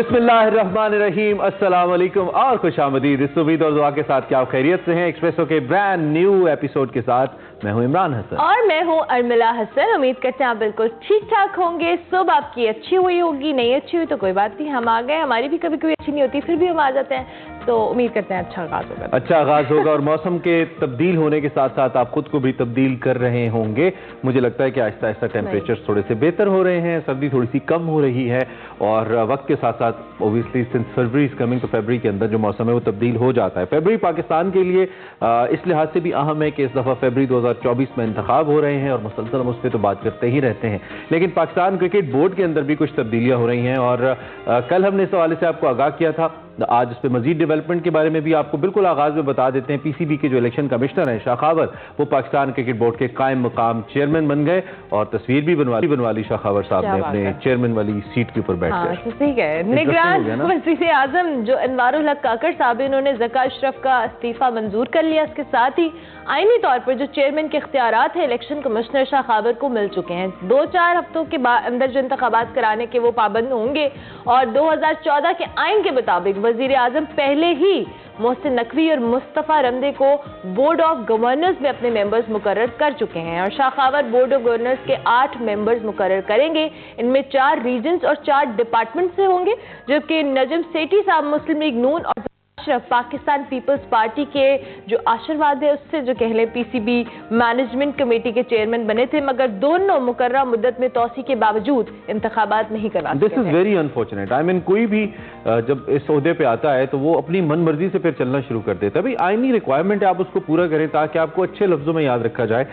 बिस्मिल्लाहिर्रहमानिर्रहीम, अस्सलाम वालेकुम और खुश आमदीद। इस उम्मीद और दुआ के साथ क्या आप खैरियत से हैं। एक्सप्रेसो के ब्रांड न्यू एपिसोड के साथ मैं हूं इमरान हसन और मैं हूं अर्मिला हसन। उम्मीद करते हैं आप बिल्कुल ठीक ठाक होंगे। सुबह आपकी अच्छी हुई होगी, नहीं अच्छी हुई तो कोई बात नहीं, हम आ गए। हमारी भी कभी कभी अच्छी नहीं होती, फिर भी हम आ जाते हैं, तो उम्मीद करते हैं अच्छा आगाज होगा। अच्छा आगाज होगा और मौसम के तब्दील होने के साथ साथ आप खुद को भी तब्दील कर रहे होंगे। मुझे लगता है कि आहिस्ता आहिस्ता टेम्परेचर थोड़े से बेहतर हो रहे हैं, सर्दी थोड़ी सी कम हो रही है और वक्त के साथ साथ obviously since February is coming, तो फरवरी के अंदर जो मौसम है वो तब्दील हो जाता है। फरवरी पाकिस्तान के लिए इस लिहाज से भी अहम है कि इस दफ़ा फरवरी 2024 में इंतखाब हो रहे हैं और मुसलसल हम उस पर तो बात करते ही रहते हैं, लेकिन पाकिस्तान क्रिकेट बोर्ड के अंदर भी कुछ तब्दीलियां हो रही हैं और कल हमने इस हवाले से आपको आगाह किया था। आज इस पर मजीद डेवलपमेंट के बारे में भी आपको बिल्कुल आगाज में बता देते हैं। पीसीबी के जो इलेक्शन कमिश्नर हैं शाखावर, वो पाकिस्तान क्रिकेट बोर्ड के कायम मकाम चेयरमैन बन गए और तस्वीर भी बनवा ली शाखावर साहब ने अपने चेयरमैन वाली सीट के ऊपर बैठकर। ठीक है। निगरान वज़ीर आज़म जो अनवारुल हक काकड़ साहब, इन्होंने ज़का अशरफ का इस्तीफा मंजूर कर लिया। इसके साथ ही आईनी तौर पर जो चेयरमैन के इख्तियारात है इलेक्शन कमिश्नर शाखावर को मिल चुके हैं। 2-4 हफ्तों के अंदर जो इंतखाबात कराने के वो पाबंद होंगे और 2014 के आइन के मुताबिक वजीर आजम पहले ही मोहसिन नकवी और मुस्तफ़ा रमदे को बोर्ड ऑफ गवर्नर्स में अपने मेंबर्स मुकर्रर कर चुके हैं और शाखावर बोर्ड ऑफ गवर्नर्स के 8 मेंबर्स मुकर्रर करेंगे। इनमें 4 रीजन्स और 4 डिपार्टमेंट से होंगे, जबकि नजम सेठी साहब मुस्लिम लीग नून और पाकिस्तान पीपल्स पार्टी के जो आशीर्वाद है उससे जो कह लें पीसीबी मैनेजमेंट कमेटी के चेयरमैन बने थे, मगर दोनों मुकर्रर मुद्दत में तौसी के बावजूद इंतखाबात नहीं करवा सके। This is very unfortunate. I mean कोई भी जब इस ओहदे पे आता है तो वो अपनी मन मर्जी से फिर चलना शुरू कर देता है। भाई आईनी रिक्वायरमेंट है, आप उसको पूरा करें ताकि आपको अच्छे लफ्जों में याद रखा जाए।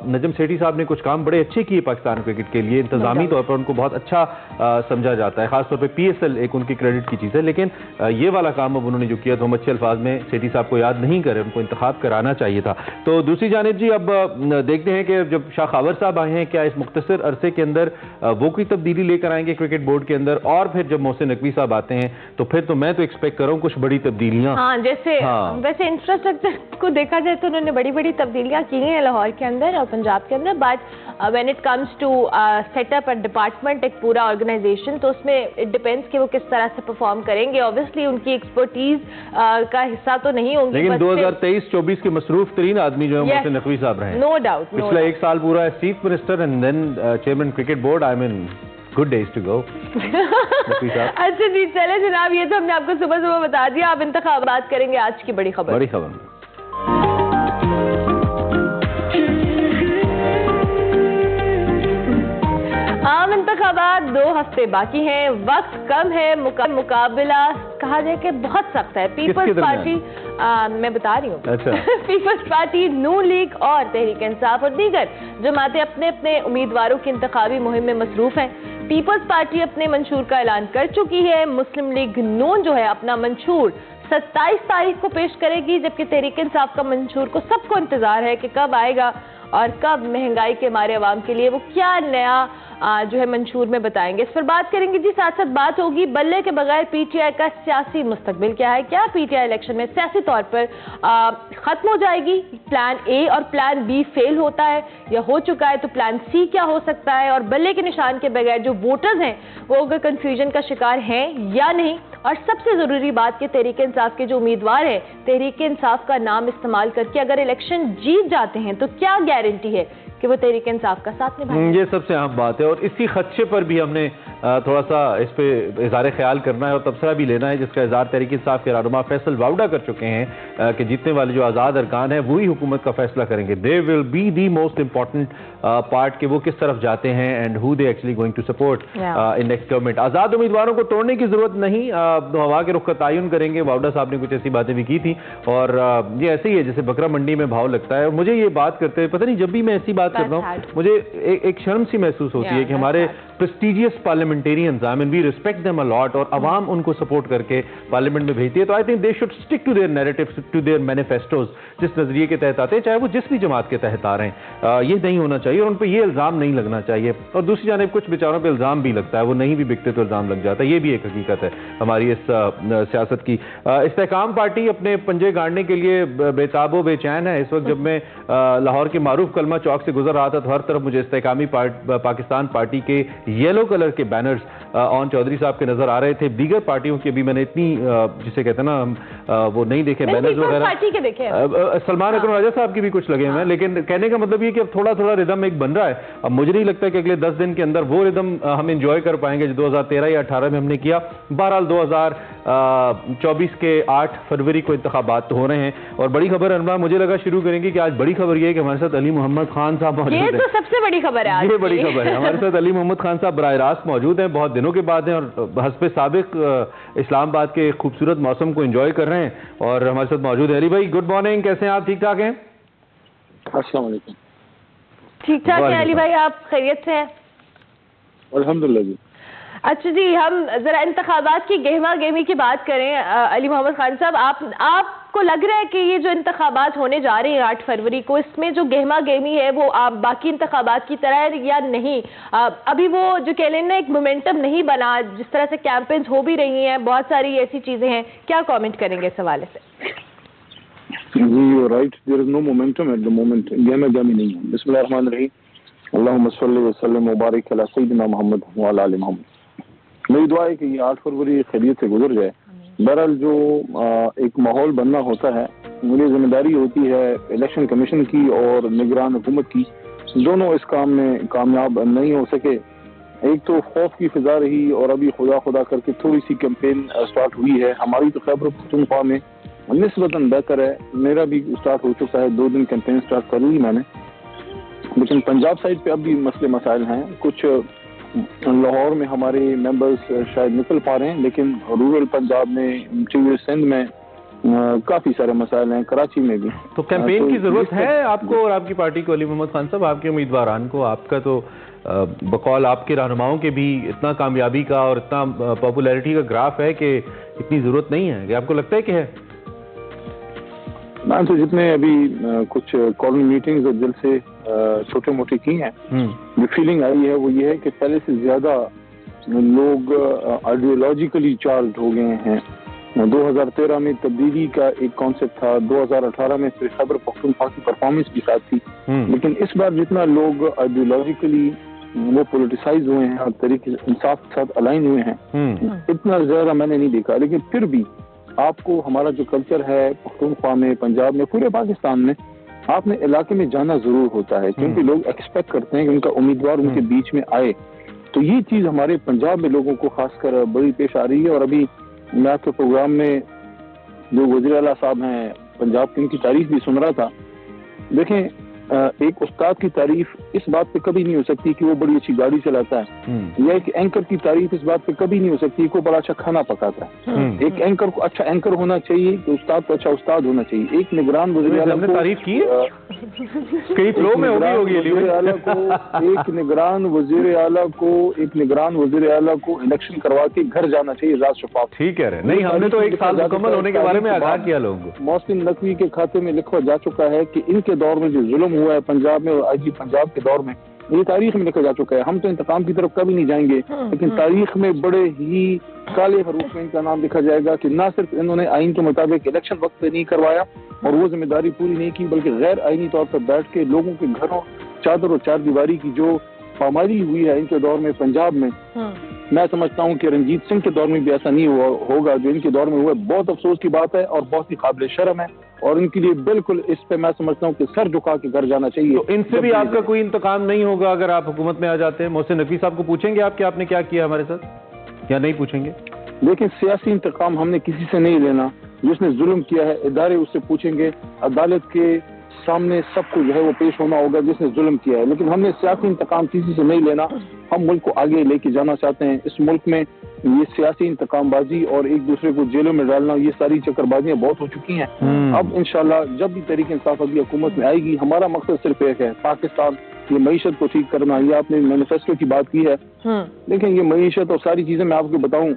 नजम सेठी साहब ने कुछ काम बड़े अच्छे किए पाकिस्तान क्रिकेट के लिए, इंतजामी तौर पर उनको बहुत अच्छा समझा जाता है, खासतौर पर PSL एक उनकी क्रेडिट की चीज़ है, लेकिन ये वाला काम अब उन्होंने जो किया तो हम अच्छे अल्फाज में सेठी साहब को याद नहीं करें, उनको इंतखाब कराना चाहिए था। तो दूसरी जानिब जी अब देखते हैं कि जब शाखावर साहब आए हैं, क्या इस मुख्तसर अरसे के अंदर वो कोई तब्दीली लेकर आएंगे क्रिकेट बोर्ड के अंदर, और फिर जब मोहसिन नकवी साहब आते हैं तो फिर तो मैं तो एक्सपेक्ट कर रहा हूँ कुछ बड़ी तब्दीलियां। वैसे इंफ्रास्ट्रक्चर को देखा जाए तो उन्होंने बड़ी बड़ी तब्दीलियां की हैं लाहौर के अंदर और पंजाब के अंदर, but when it comes to setup a department, एक पूरा ऑर्गेनाइजेशन, तो उसमें इट डिपेंड्स कि वो किस तरह से परफॉर्म करेंगे। ऑब्वियसली उनकी एक्सपर्टीज का हिस्सा तो नहीं होंगे, लेकिन 2023-24 के मसरूफ तरीन आदमी जो है मोहसिन नकवी साहब रहे, नो डाउट। पिछला 1 साल पूरा है chief minister and then chairman cricket board. I mean good days to go. अच्छा जी, चले जनाब, ये तो हमने आपको सुबह सुबह बता दिया। अब इंतखाबात करेंगे आज की बड़ी खबर। आम इंतखाबात 2 हफ्ते बाकी हैं, वक्त कम है, मुकाबला कहा जाए कि बहुत सख्त है। पीपल्स पार्टी मैं बता रही हूँ, अच्छा। पीपल्स पार्टी, नून लीग और तहरीक इंसाफ और दीगर जमातें अपने अपने उम्मीदवारों की इंतखाबी मुहिम में मसरूफ हैं। पीपल्स पार्टी अपने मंशूर का ऐलान कर चुकी है। मुस्लिम लीग नून जो है अपना मंशूर 27 तारीख को पेश करेगी, जबकि तहरीक इंसाफ का मंशूर को सबको इंतजार है कि कब आएगा और कब महंगाई के मारे अवाम के लिए वो क्या नया जो है मंशूर में बताएंगे। इस पर बात करेंगे जी। साथ साथ बात होगी बल्ले के बगैर पीटीआई का सियासी मुस्तकबिल क्या है, क्या पीटीआई इलेक्शन में सियासी तौर पर खत्म हो जाएगी, प्लान ए और प्लान बी फेल होता है या हो चुका है तो प्लान सी क्या हो सकता है, और बल्ले के निशान के बगैर जो वोटर्स हैं वो अगर कंफ्यूजन का शिकार हैं या नहीं, और सबसे जरूरी बात कि तहरीक इंसाफ के जो उम्मीदवार है तहरीक इंसाफ का नाम इस्तेमाल करके अगर इलेक्शन जीत जाते हैं तो क्या गारंटी है कि वो तहरीक इंसाफ का साथ निभाएंगे। ये सबसे अहम बात है और इसी खदशे पर भी हमने थोड़ा सा इस पे इज़हार ख्याल करना है और तबसरा भी लेना है, जिसका इज़हार तहरीक इंसाफ के रहनुमा फैसल वाउडा कर चुके हैं कि जीतने वाले जो आज़ाद अरकान हैं वही हुकूमत का फैसला करेंगे। They will be the most important part कि वो किस तरफ जाते हैं and who they actually going to support in next government. आज़ाद उम्मीदवारों को तोड़ने की जरूरत नहीं, हवा के रुख का तयन करेंगे। वाउडा साहब ने कुछ ऐसी बातें भी की थी और ये ऐसे ही है जैसे बकरा मंडी में भाव लगता है। मुझे ये बात करते हुए पता नहीं, जब भी मैं ऐसी बात करता हूँ मुझे एक शर्म सी महसूस होती है कि हमारे prestigious parliamentarians, I mean we respect them a lot, और अवाम उनको सपोर्ट करके पार्लियामेंट में भेजती है, तो I think they should stick to their narratives, to their manifestos, जिस नजरिए के तहत आते हैं, चाहे वो जिस भी जमात के तहत आ रहे हैं। ये नहीं होना चाहिए और उन पर ये इल्ज़ाम नहीं लगना चाहिए। और दूसरी जानिब कुछ बेचारों पे इल्ज़ाम भी लगता है, वो नहीं भी बिकते तो इल्ज़ाम लग जाता है। ये भी एक हकीकत है हमारी इस सियासत की। इस्तेहकाम पार्टी अपने पंजे गाड़ने के लिए बेताबो बेचैन है। इस वक्त जब मैं लाहौर के मारूफ कलमा चौक से गुजर रहा था तो हर तरफ मुझे इस्तेहकामी पाकिस्तान पार्टी के येलो कलर के बैनर्स ऑन चौधरी साहब के नजर आ रहे थे। दीगर पार्टियों के भी मैंने इतनी जिसे कहते हैं ना वो नहीं देखे बैनर्स वगैरह। सलमान अकरम राजा साहब की भी कुछ लगे हुए हैं, लेकिन कहने का मतलब ये कि अब थोड़ा थोड़ा रिदम एक बन रहा है। अब मुझे नहीं लगता कि अगले 10 दिन के अंदर वो रिदम हम एंजॉय कर पाएंगे जो 2013 या 18 में हमने किया। बहरहाल 2024 के 8 फरवरी को इंतखाबात तो हो रहे हैं। और बड़ी खबर अनवा मुझे लगा शुरू करेंगे कि आज बड़ी खबर ये है कि हमारे साथ अली मोहम्मद खान साहब मौजूद हैं। ये तो सबसे बड़ी खबर है आज। ये बड़ी खबर है, हमारे साथ अली मोहम्मद खान साहब बराह रास्त मौजूद हैं, बहुत दिनों के बाद हैं और हस्बे साबिक इस्लामाबाद के खूबसूरत मौसम को एंजॉय कर रहे हैं और हमारे साथ मौजूद है। अली भाई गुड मॉर्निंग, कैसे हैं आप? ठीक ठाक हैं? अस्सलाम वालेकुम। ठीक ठाक है अली भाई, आप खैरियत से हैं? अल्हम्दुलिल्लाह जी। अच्छा जी, हम जरा इंतखाबात की गहमा गहमी की बात करें। अली मोहम्मद खान साहब, आपको लग रहा है कि ये जो इंतखाबात होने जा रहे हैं 8 फरवरी को, इसमें जो गहमा गहमी है वो आप बाकी इंतखाबात की तरह है या नहीं? अभी वो जो कह लें ना एक मोमेंटम नहीं बना, जिस तरह से कैंपेन्स हो भी रही हैं, बहुत सारी ऐसी चीजें हैं, क्या कमेंट करेंगे इस हवाले से? जी you right, there is no momentum at the moment. गहमा गहमी नहीं है। बिस्मिल्लाह रहमान रहीम। अल्लाहुम्मा सल्ली व सल्लिम व बारिक अला सय्यिदिना मुहम्मद व अला आलि मुहम्मद। मेरी दुआ है कि ये 8 फरवरी खैरियत से गुजर जाए। बहरहाल जो एक माहौल बनना होता है, मुझे जिम्मेदारी होती है इलेक्शन कमीशन की और निगरान हुकूमत की, दोनों इस काम में कामयाब नहीं हो सके। एक तो खौफ की फिजा रही और अभी खुदा खुदा करके थोड़ी सी कैंपेन स्टार्ट हुई है। हमारी तो खैबर पख्तूनख्वा में निस्बतन बेहतर है, मेरा भी स्टार्ट हो चुका है, 2 दिन कैंपेन स्टार्ट कर ली मैंने। लेकिन पंजाब साइड पे अब भी मसले मसाइल हैं। कुछ लाहौर में हमारे मेंबर्स शायद निकल पा रहे हैं, लेकिन रूरल पंजाब में, सिंध में काफी सारे मसाइल हैं, कराची में भी। तो कैंपेन की जरूरत है आपको और आपकी पार्टी को? अली मोहम्मद खान साहब, आपके उम्मीदवारान को, आपका तो बकौल आपके रहनुमाओं के भी इतना कामयाबी का और इतना पॉपुलैरिटी का ग्राफ है कि इतनी जरूरत नहीं है, कि आपको लगता है कि है? मैं तो जितने अभी कुछ कॉर्नर मीटिंग्स और जलसे छोटे मोटे की हैं, जो फीलिंग आई है वो ये है कि पहले से ज्यादा लोग आइडियोलॉजिकली चार्ज हो गए हैं। 2013 में तब्दीली का एक कॉन्सेप्ट था, 2018 में फिर खैबर पख्तूनख्वा की परफॉर्मेंस भी साथ थी, लेकिन इस बार जितना लोग आइडियोलॉजिकली वो पोलिटिसाइज हुए हैं और तरीके इंसाफ के साथ अलाइन हुए हैं, इतना ज्यादा मैंने नहीं देखा। लेकिन फिर भी आपको हमारा जो कल्चर है पख्तूनख्वा में, पंजाब में, पूरे पाकिस्तान में, आपने इलाके में जाना जरूर होता है, क्योंकि लोग एक्सपेक्ट करते हैं कि उनका उम्मीदवार उनके बीच में आए। तो ये चीज हमारे पंजाब में लोगों को खासकर बड़ी पेश आ रही है। और अभी मैं आपके प्रोग्राम में जो वज़ीर आला साहब हैं पंजाब की, उनकी तारीफ भी सुन रहा था। देखें, एक उस्ताद की तारीफ इस बात पे कभी नहीं हो सकती कि वो बड़ी अच्छी गाड़ी चलाता है, या एक एंकर की तारीफ इस बात पे कभी नहीं हो सकती कि वो बड़ा अच्छा खाना पकाता है। एक एंकर को अच्छा एंकर होना चाहिए, तो उस्ताद को अच्छा उस्ताद होना चाहिए। एक निगरान वज़ीर आला को तारीफ की कई फ्लो में होगी वज़ीर आला को, एक निगरान वज़ीर आला को इलेक्शन करवा के घर जाना चाहिए राज शफाफ। ठीक है, नहीं हमने तो 1 साल मुकम्मल होने के बारे में आगाह किया लोगों को। मोहसिन नकवी के खाते में लिखा जा चुका है कि इनके दौर में जो जुल्म हुआ है पंजाब में और आज भी पंजाब के दौर में, ये तारीख में लिखा जा चुका है। हम तो इंतकाम की तरफ कभी नहीं जाएंगे, लेकिन तारीख में बड़े ही काले हरूफ में इनका नाम लिखा जाएगा कि ना सिर्फ इन्होंने आइन के मुताबिक इलेक्शन वक्त पे नहीं करवाया और वो जिम्मेदारी पूरी नहीं की, बल्कि गैर आईनी तौर पर बैठ के लोगों के घरों चादर और चारदीवारी की जो पामाली हुई है इनके दौर में पंजाब में, मैं समझता हूँ कि रंजीत सिंह के दौर में भी ऐसा नहीं होगा जो इनके दौर में हुआ। बहुत अफसोस की बात है और बहुत ही काबिल शर्म है, और इनके लिए बिल्कुल इस पे मैं समझता हूँ कि सर झुका के घर जाना चाहिए। तो इनसे भी आपका कोई इंतकाम नहीं होगा अगर आप हुकूमत में आ जाते हैं? मोहसिन नकवी साहब को पूछेंगे आप कि आपने क्या किया हमारे साथ, या नहीं पूछेंगे? देखिए, सियासी इंतकाम हमने किसी से नहीं लेना। जिसने जुल्म किया है इदारे उससे पूछेंगे, अदालत के सामने सबको जो है वो पेश होना होगा जिसने जुल्म किया है। लेकिन हमने सियासी इंतकाम किसी से नहीं लेना। हम मुल्क को आगे लेके जाना चाहते हैं। इस मुल्क में ये सियासी इंतकामबाजी और एक दूसरे को जेलों में डालना, ये सारी चक्करबाजियां बहुत हो चुकी हैं। अब इंशाल्लाह जब भी तहरीक इंसाफ अभी हुकूमत में आएगी, हमारा मकसद सिर्फ एक है, पाकिस्तान की मईशत को ठीक करना। ये आपने मैनिफेस्टो की बात की है, लेकिन ये मईशत और सारी चीजें मैं आपको बताऊं,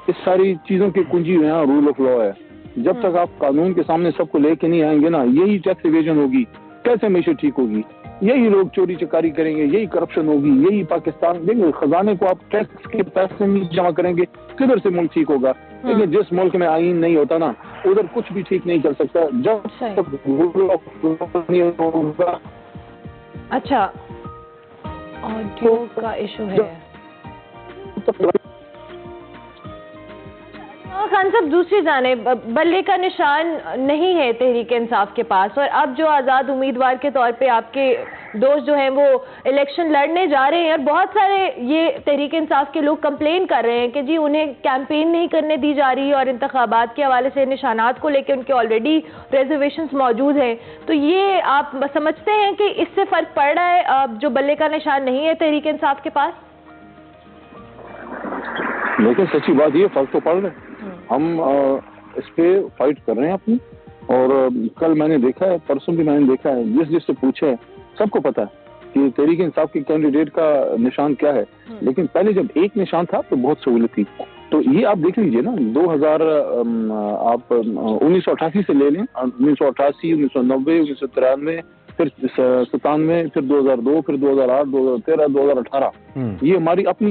इस सारी चीजों की कुंजी जो है रूल ऑफ लॉ है। जब तक आप कानून के सामने सबको लेके नहीं आएंगे ना, यही टैक्स इवेजन होगी, कैसे मईशत ठीक होगी? यही लोग चोरी चकारी करेंगे, यही करप्शन होगी, यही पाकिस्तान, देखिए खजाने को आप टैक्स के पैसे नहीं जमा करेंगे, किधर से मुल्क ठीक होगा? लेकिन जिस मुल्क में आईन नहीं होता ना, उधर कुछ भी ठीक नहीं चल सकता जब तक रूल ऑफ लॉ नहीं होगा। अच्छा, ऑडियो का इशू है। खान साहब, दूसरी जानिब बल्ले का निशान नहीं है तहरीक इंसाफ के पास, और अब जो आज़ाद उम्मीदवार के तौर पे आपके दोस्त जो हैं वो इलेक्शन लड़ने जा रहे हैं, और बहुत सारे ये तहरीक इंसाफ के लोग कंप्लेन कर रहे हैं कि जी उन्हें कैंपेन नहीं करने दी जा रही, और इंतखाबात के हवाले से निशानात को लेकर उनके ऑलरेडी रिजर्वेशंस मौजूद हैं। तो ये आप समझते हैं कि इससे फ़र्क पड़ रहा है जो बल्ले का निशान नहीं है तहरीक इंसाफ के पास? लेकिन सच्ची बात ये, फर्क तो पड़ रहा है। हम इस पे फाइट कर रहे हैं अपनी, और कल मैंने देखा है, परसों भी मैंने देखा है, जिससे पूछा है सबको पता है कि तहरीक इंसाफ के कैंडिडेट का निशान क्या है। लेकिन पहले जब एक निशान था तो बहुत सहूलत थी। तो ये आप देख लीजिए ना, 1988 से ले लें, 1988, 1990, 1993, फिर 97, फिर 2002, फिर 2008, 2013, 2018, ये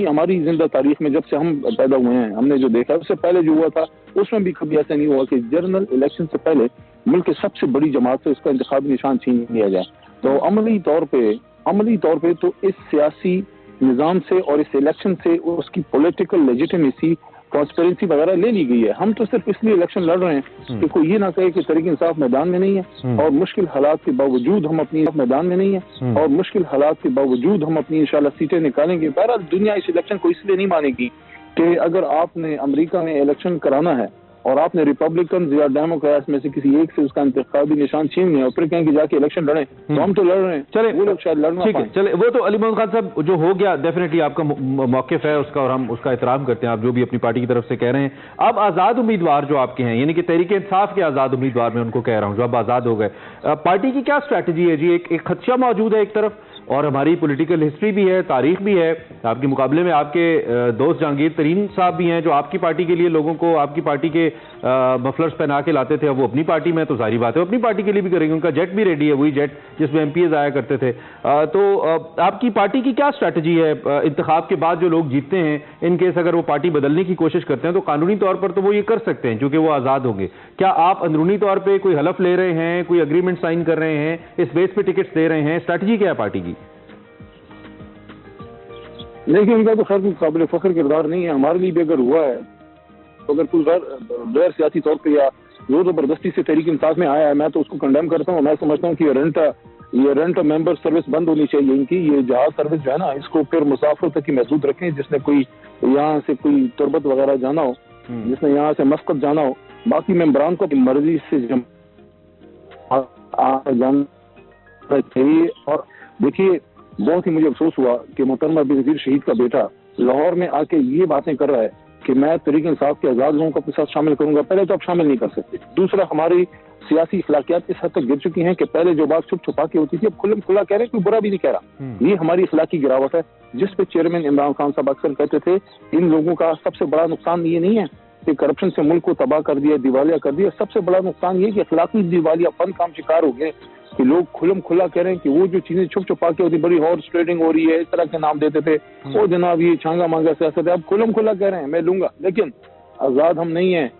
हमारी जिंदा तारीख में जब से हम पैदा हुए हैं हमने जो देखा है, उससे पहले जो हुआ था उसमें भी कभी ऐसा नहीं हुआ कि जनरल इलेक्शन से पहले मुल्क के सबसे बड़ी जमात से उसका इंतखाबी निशान छीन लिया जाए। तो अमली तौर पे तो इस सियासी निज़ाम से और इस इलेक्शन से उसकी पॉलिटिकल लेजिटिमेसी, ट्रांसपेरेंसी वगैरह ले ली गई है। हम तो सिर्फ इसलिए इलेक्शन लड़ रहे हैं कि कोई ये ना कहे कि तहरीक इंसाफ मैदान में नहीं है, और मुश्किल हालात के बावजूद हम अपनी मैदान में नहीं है, और मुश्किल हालात के बावजूद हम अपनी इंशाल्लाह सीटें निकालेंगे। बहरहाल दुनिया इस इलेक्शन को इसलिए नहीं मानेगी कि अगर आपने अमेरिका में इलेक्शन कराना है और आपने रिपब्लिकन या डेमोक्रेट्स में से किसी एक से उसका इंतखाबी निशान छीन लिया और फिर कहें कि जाके इलेक्शन लड़ें, तो हम तो लड़ रहे हैं। चले, वो लोग शायद लड़ना ठीक है, चले, वो तो अली मोहम्मद खान साहब जो हो गया, डेफिनेटली आपका मौक़िफ़ है उसका, और हम उसका एहतराम करते हैं, आप जो भी अपनी पार्टी की तरफ से कह रहे हैं। अब आज़ाद उम्मीदवार जो आपके हैं, यानी कि तहरीक इंसाफ के आज़ाद उम्मीदवार मैं उनको कह रहा हूँ, जो अब आज़ाद हो गए, पार्टी की क्या स्ट्रैटेजी है जी? एक खदशा मौजूद है एक तरफ, और हमारी पॉलिटिकल हिस्ट्री भी है, तारीख भी है, आपके मुकाबले में आपके दोस्त जहांगीर तरीन साहब भी हैं जो आपकी पार्टी के लिए लोगों को आपकी पार्टी के मफलर्स पहना के लाते थे। अब वो अपनी पार्टी में, तो सारी बात है वो अपनी पार्टी के लिए भी करेंगे, उनका जेट भी रेडी है, वही जेट जिसमें एमपीएस आया करते थे। तो आपकी पार्टी की क्या स्ट्रैटेजी है इंतखाब के बाद? जो लोग जीतते हैं, इन केस अगर वो पार्टी बदलने की कोशिश करते हैं तो कानूनी तौर पर तो वो ये कर सकते हैं क्योंकि वो आज़ाद होंगे। क्या आप अंदरूनी तौर पर कोई हलफ ले रहे हैं, कोई अग्रीमेंट साइन कर रहे हैं, इस बेस पे टिकट्स दे रहे हैं? स्ट्रैटेजी क्या है पार्टी की? लेकिन इनका तो खैर कोई काबिल फख्र किरदार नहीं है। हमारे लिए भी अगर हुआ है तो अगर कोई गैर सियासी तौर पे या जोर जबरदस्ती से तहरीक इंसाफ में आया है, मैं तो उसको कंडेम करता हूँ। मैं समझता हूँ कि ये रेंट मेंबर सर्विस बंद होनी चाहिए इनकी। ये जहाज सर्विस जो है ना, इसको फिर मुसाफिर तक ही महदूद रखें। जिसने कोई यहाँ से कोई तुरबत वगैरह जाना हो, जिसने यहाँ से मस्कत जाना हो, बाकी मेंबरान को अपनी मर्जी से जाना चाहिए। और देखिए, बहुत ही मुझे अफसोस हुआ कि मोहतरमा बेनज़ीर शहीद का बेटा लाहौर में आके ये बातें कर रहा है कि मैं तहरीक इंसाफ के आज़ाद लोगों को अपने साथ शामिल करूंगा। पहले तो आप शामिल नहीं कर सकते। दूसरा, हमारी सियासी इखलाकियात इस हद तक गिर चुकी हैं कि पहले जो बात छुप छुपा के होती थी, अब खुल्लम खुला कह रहे हैं, कोई बुरा भी नहीं कह रहा। ये हमारी इखलाकी गिरावट है, जिस पे चेयरमैन इमरान खान साहब अक्सर कहते थे इन लोगों का सबसे बड़ा नुकसान ये नहीं है कि करप्शन से मुल्क को तबाह कर दिया, दिवालिया कर दिया। सबसे बड़ा नुकसान ये कि अखलाकी दिवालियापन का हम शिकार हो गए कि लोग खुलम खुला कह रहे हैं कि वो जो चीजें छुप छुपा के होती, बड़ी हॉर्स ट्रेडिंग हो रही है, इस तरह के नाम देते थे, वो जनाब ये छांगा मांगा सियासत है। अब खुलम खुला कह रहे हैं मैं लूंगा, लेकिन आजाद हम नहीं है।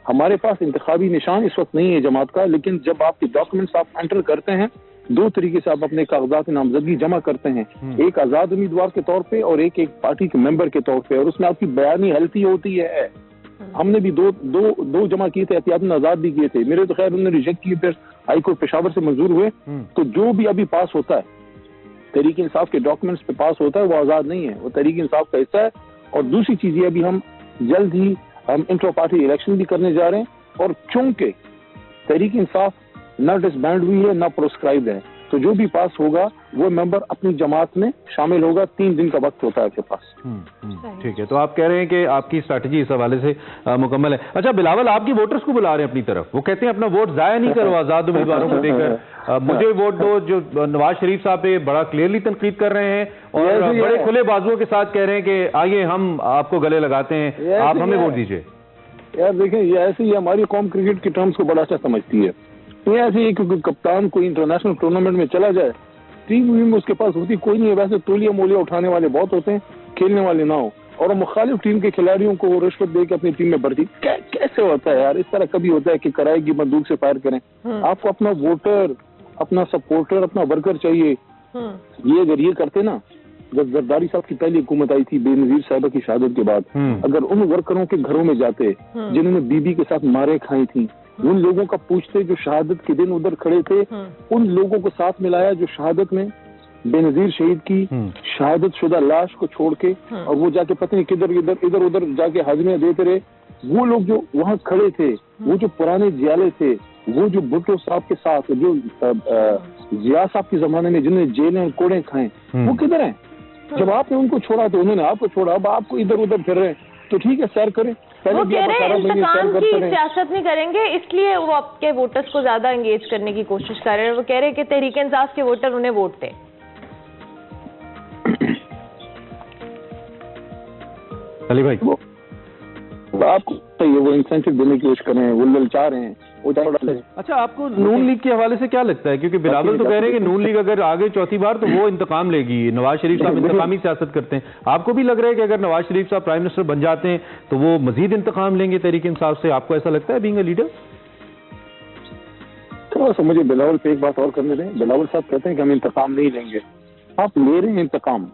हमारे पास इंतखाबी निशान इस वक्त नहीं है जमात का। लेकिन जब आपके डॉक्यूमेंट्स आप एंटर करते हैं, दो तरीके से आप अपने कागजात नामजदगी जमा करते हैं, एक आजाद उम्मीदवार के तौर पे और एक पार्टी के मेंबर के तौर पे, और उसमें आपकी बयानी हल्ती होती है। हमने भी दो जमा किए थे, एहतियातन आजाद भी किए थे। मेरे तो खैर उन्होंने रिजेक्ट किए, फिर हाई कोर्ट पेशावर से मंजूर हुए। तो जो भी अभी पास होता है तहरीक इंसाफ के डॉक्यूमेंट्स पे पास होता है, वो आजाद नहीं है, वो तहरीक इंसाफ का हिस्सा है। और दूसरी चीज ये, अभी हम जल्द ही हम इंटर पार्टी इलेक्शन भी करने जा रहे हैं, और चूंकि तहरीक इंसाफ न डिसबैंड हुई है न प्रोस्क्राइब्ड है, तो जो भी पास होगा वो मेंबर अपनी जमात में शामिल होगा। 3 दिन का वक्त होता है आपके पास। ठीक है, तो आप कह रहे हैं कि आपकी स्ट्रैटेजी इस हवाले से मुकम्मल है। अच्छा बिलावल, आपकी वोटर्स को बुला रहे हैं अपनी तरफ, वो कहते हैं अपना वोट जाया नहीं करो आजाद उम्मीदवारों को देकर, मुझे वोट दो। जो नवाज शरीफ साहब पे बड़ा क्लियरली तनकीद कर रहे हैं और बड़े खुले बाजुओं के साथ कह रहे हैं कि आइए हम आपको गले लगाते हैं, आप हमें वोट दीजिए। यार देखें, ये ऐसे ही हमारी कौम क्रिकेट के टर्म्स को बड़ा अच्छा समझती है। ये ऐसे ही कि कप्तान कोई इंटरनेशनल टूर्नामेंट में चला जाए, टीम उसके पास होती कोई नहीं है। वैसे तोलिया मोलिया उठाने वाले बहुत होते हैं, खेलने वाले ना हो, और मुखालिफ टीम के खिलाड़ियों को रिश्वत दे के अपनी टीम में भर्ती। कैसे होता है यार? इस तरह कभी होता है कि कराए की बंदूक से फायर करें? आपको अपना वोटर, अपना सपोर्टर, अपना वर्कर चाहिए। ये अगर ये करते ना جب زرداری صاحب کی پہلی حکومت آئی تھی بے نظیر صاحبہ کی شہادت کے بعد، اگر ان ورکروں کے گھروں میں جاتے جنہوں نے بی بی کے ساتھ مارے کھائی تھیں، ان لوگوں کا پوچھتے جو شہادت کے دن ادھر کھڑے تھے، ان لوگوں کو ساتھ ملایا جو شہادت میں بے نظیر شہید کی شہادت شدہ لاش کو چھوڑ کے اور وہ جا کے پتہ نہیں کدھر ادھر ادھر جا کے حاضریاں دیتے رہے، وہ لوگ جو وہاں کھڑے تھے، وہ جو پرانے جیالے تھے، وہ جو بھٹو صاحب کے ساتھ جو ضیاء صاحب کے زمانے میں جنہوں نے جیلیں اور کوڑے کھائے، وہ کدھر ہیں؟ جب آپ نے ان کو چھوڑا تو انہوں نے آپ کو چھوڑا، اب آپ کو ادھر ادھر پھر رہے ہیں، تو ٹھیک ہے سیر کریں۔ وہ کہہ رہے ہیں انتقام کی سیاست نہیں کریں گے، اس لیے وہ آپ کے ووٹرز کو زیادہ انگیج کرنے کی کوشش کر رہے ہیں۔ وہ کہہ رہے ہیں کہ تحریک انصاف کے ووٹر انہیں ووٹ دیں۔ علی بھائی آپ کو وہ انسینٹیو دینے کی کوشش کر رہے ہیں، وہ للچا رہے ہیں۔ اچھا، آپ کو نون لیگ کے حوالے سے کیا لگتا ہے؟ کیونکہ بلاول تو کہہ رہے ہیں کہ نون لیگ اگر آگے چوتھی بار تو وہ انتقام لے گی، نواز شریف صاحب انتقامی سیاست کرتے ہیں، آپ کو بھی لگ رہا ہے کہ اگر نواز شریف صاحب پرائم منسٹر بن جاتے ہیں تو وہ مزید انتقام لیں گے تحریک انصاف سے؟ آپ کو ایسا لگتا ہے بینگ اے لیڈر؟ تھوڑا سا مجھے بلاول پہ ایک بات اور کرنے دیں۔ بلاول صاحب کہتے ہیں کہ ہم انتقام نہیں لیں گے، آپ لے رہے ہیں انتقام۔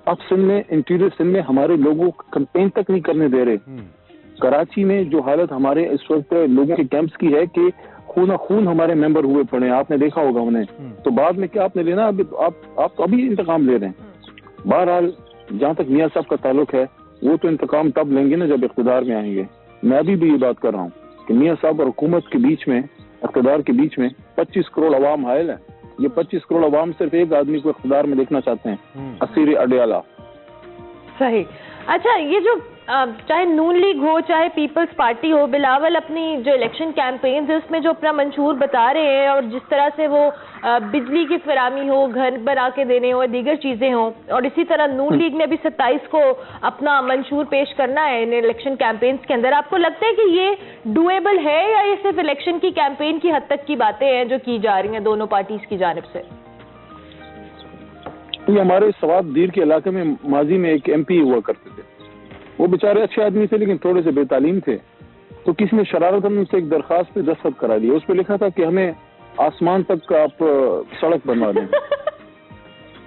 آپ سندھ میں انٹیریئر سندھ میں ہمارے لوگوں کو کمپین تک نہیں کرنے دے رہے۔ کراچی میں جو حالت ہمارے اس وقت لوگوں کے کیمپس کی ہے کہ خون خون ہمارے ممبر ہوئے پڑے ہیں، آپ نے دیکھا ہوگا انہیں، تو بعد میں کیا آپ نے لینا؟ آپ تو ابھی انتقام لے رہے ہیں۔ بہرحال جہاں تک میاں صاحب کا تعلق ہے، وہ تو انتقام تب لیں گے نا جب اقتدار میں آئیں گے۔ میں ابھی بھی یہ بات کر رہا ہوں کہ میاں صاحب اور حکومت کے بیچ میں، اقتدار کے بیچ میں 25 کروڑ عوام حائل ہے۔ یہ 25 کروڑ عوام صرف ایک آدمی کو اقتدار میں دیکھنا چاہتے ہیں، اسیر اڈیالہ۔ صحیح۔ اچھا، یہ جو چاہے نون لیگ ہو چاہے پیپلز پارٹی ہو، بلاول اپنی جو الیکشن کیمپینز ہے اس میں جو اپنا منشور بتا رہے ہیں، اور جس طرح سے وہ بجلی کی فراہمی ہو، گھر بنا کے دینے ہو، دیگر چیزیں ہوں، اور اسی طرح نون لیگ نے بھی 27 کو اپنا منشور پیش کرنا ہے ان الیکشن کیمپینز کے اندر، آپ کو لگتا ہے کہ یہ ڈویبل ہے یا یہ صرف الیکشن کی کیمپین کی حد تک کی باتیں ہیں جو کی جا رہی ہیں دونوں پارٹیز کی جانب سے؟ یہ ہمارے سوات دیر کے علاقے میں ماضی میں ایک MP ہوا کرتے تھے، وہ بیچارے اچھے آدمی تھے لیکن تھوڑے سے بے تعلیم تھے، تو کسی نے شرارتاً سے ایک درخواست پہ دستخط کرا لیا، اس پہ لکھا تھا کہ ہمیں آسمان تک آپ سڑک بنوا دیں،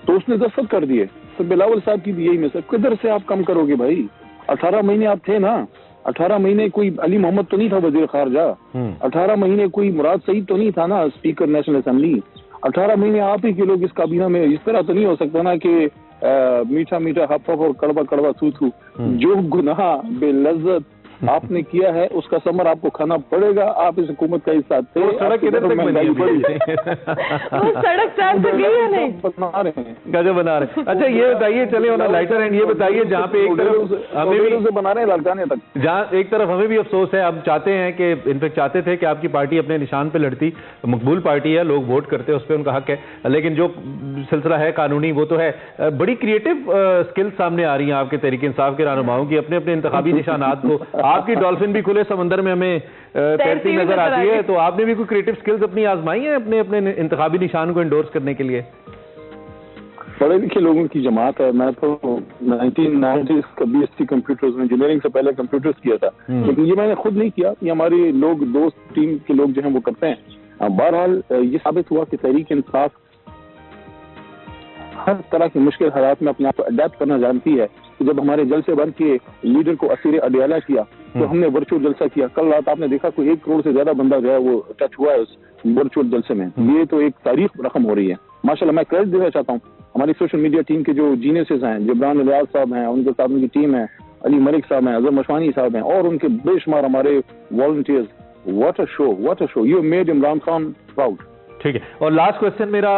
تو اس نے دستخط کر دیے۔ تو بلاول صاحب کی بھی یہی مثال، کدھر سے آپ کم کرو گے بھائی؟ 18 مہینے آپ تھے نا، 18 مہینے کوئی علی محمد تو نہیں تھا وزیر خارجہ، 18 مہینے کوئی مراد سعید تو نہیں تھا نا اسپیکر نیشنل اسمبلی، 18 مہینے آپ ہی کے لوگ اس کابینہ میں، اس طرح تو نہیں ہو سکتا نا کہ میٹھا میٹھا ہپ ہپ اور کڑوا کڑوا تھو تھو۔ جو گناہ بے لذت آپ نے کیا ہے اس کا ثمر آپ کو کھانا پڑے گا، آپ اس حکومت کا حصہ تھے۔ سڑک کدھر تک بنی ہے؟ سڑک بنا رہے ہیں، گجب بنا رہے ہیں۔ اچھا یہ بتائیے، چلے ہونا لائٹر اینڈ، یہ بتائیے جہاں پہ ایک طرف ہمیں بھی بنا رہے ہیں لالکانے تک، جہاں ایک طرف ہمیں بھی افسوس ہے، ہم چاہتے ہیں کہ انفیکٹ چاہتے تھے کہ آپ کی پارٹی اپنے نشان پہ لڑتی، مقبول پارٹی ہے، لوگ ووٹ کرتے ہیں، اس پہ ان کا حق ہے، لیکن جو سلسلہ ہے قانونی وہ تو ہے۔ بڑی کریٹو اسکل سامنے آ رہی ہیں آپ کے تحریک انصاف کے رہنماؤں کی، اپنے اپنے انتخابی نشانات کو، آپ کی ڈولفن بھی کھلے سمندر میں ہمیں تیرتی نظر آتی ہے، تو آپ نے بھی کوئی کریٹو اسکلز اپنی آزمائی ہیں اپنے اپنے انتخابی نشان کو انڈورس کرنے کے لیے؟ پڑھے لکھے لوگوں کی جماعت ہے، میں تو 1990s کا BSc کمپیوٹرز میں انجینئرنگ سے پہلے کمپیوٹرز کیا تھا، لیکن یہ میں نے خود نہیں کیا، یہ ہمارے لوگ دوست ٹیم کے لوگ جو ہیں وہ کرتے ہیں۔ بہرحال یہ ثابت ہوا کہ تحریک انصاف ہر طرح کے مشکل حالات میں اپنے آپ کو اڈیپٹ کرنا جانتی ہے۔ جب ہمارے جلسے بند کیے، لیڈر کو اسیر اڈیالہ کیا، تو ہم نے ورچوئل جلسہ کیا۔ کل رات آپ نے دیکھا کوئی 1 کروڑ سے زیادہ بندہ جو ہے وہ ٹچ ہوا ہے اس ورچوئل جلسے میں، یہ تو ایک تاریخ رقم ہو رہی ہے ماشاءاللہ۔ میں کریڈٹ دینا چاہتا ہوں ہماری سوشل میڈیا ٹیم کے جو جینیسز ہیں، جبران الیاس صاحب ہیں، ان کے ساتھ ان کی ٹیم ہے، علی ملک صاحب ہیں، اظہر مشوانی صاحب ہیں، اور ان کے بے شمار ہمارے volunteers. What a show, what a show, you made Imran Khan proud. ٹھیک ہے، اور لاسٹ کوشچن میرا،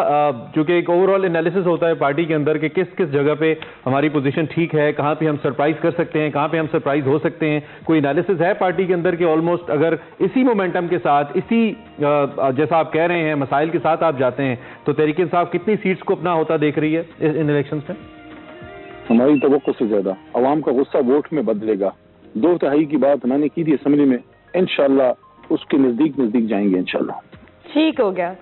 چونکہ ایک اوور آل انالیسس ہوتا ہے پارٹی کے اندر کہ کس کس جگہ پہ ہماری پوزیشن ٹھیک ہے، کہاں پہ ہم سرپرائز کر سکتے ہیں، کہاں پہ ہم سرپرائز ہو سکتے ہیں، کوئی انالیسس ہے پارٹی کے اندر کہ آلموسٹ اگر اسی مومنٹم کے ساتھ، اسی جیسا آپ کہہ رہے ہیں مسائل کے ساتھ آپ جاتے ہیں تو تحریک انصاف کتنی سیٹس کو اپنا ہوتا دیکھ رہی ہے ان الیکشنز میں؟ ہماری توقع سے زیادہ عوام کا غصہ ووٹ میں بدلے گا۔ 2/3 کی بات میں نے کی تھی اسمبلی میں، انشاءاللہ اس کے نزدیک جائیں گے انشاءاللہ۔ ٹھیک ہو گیا،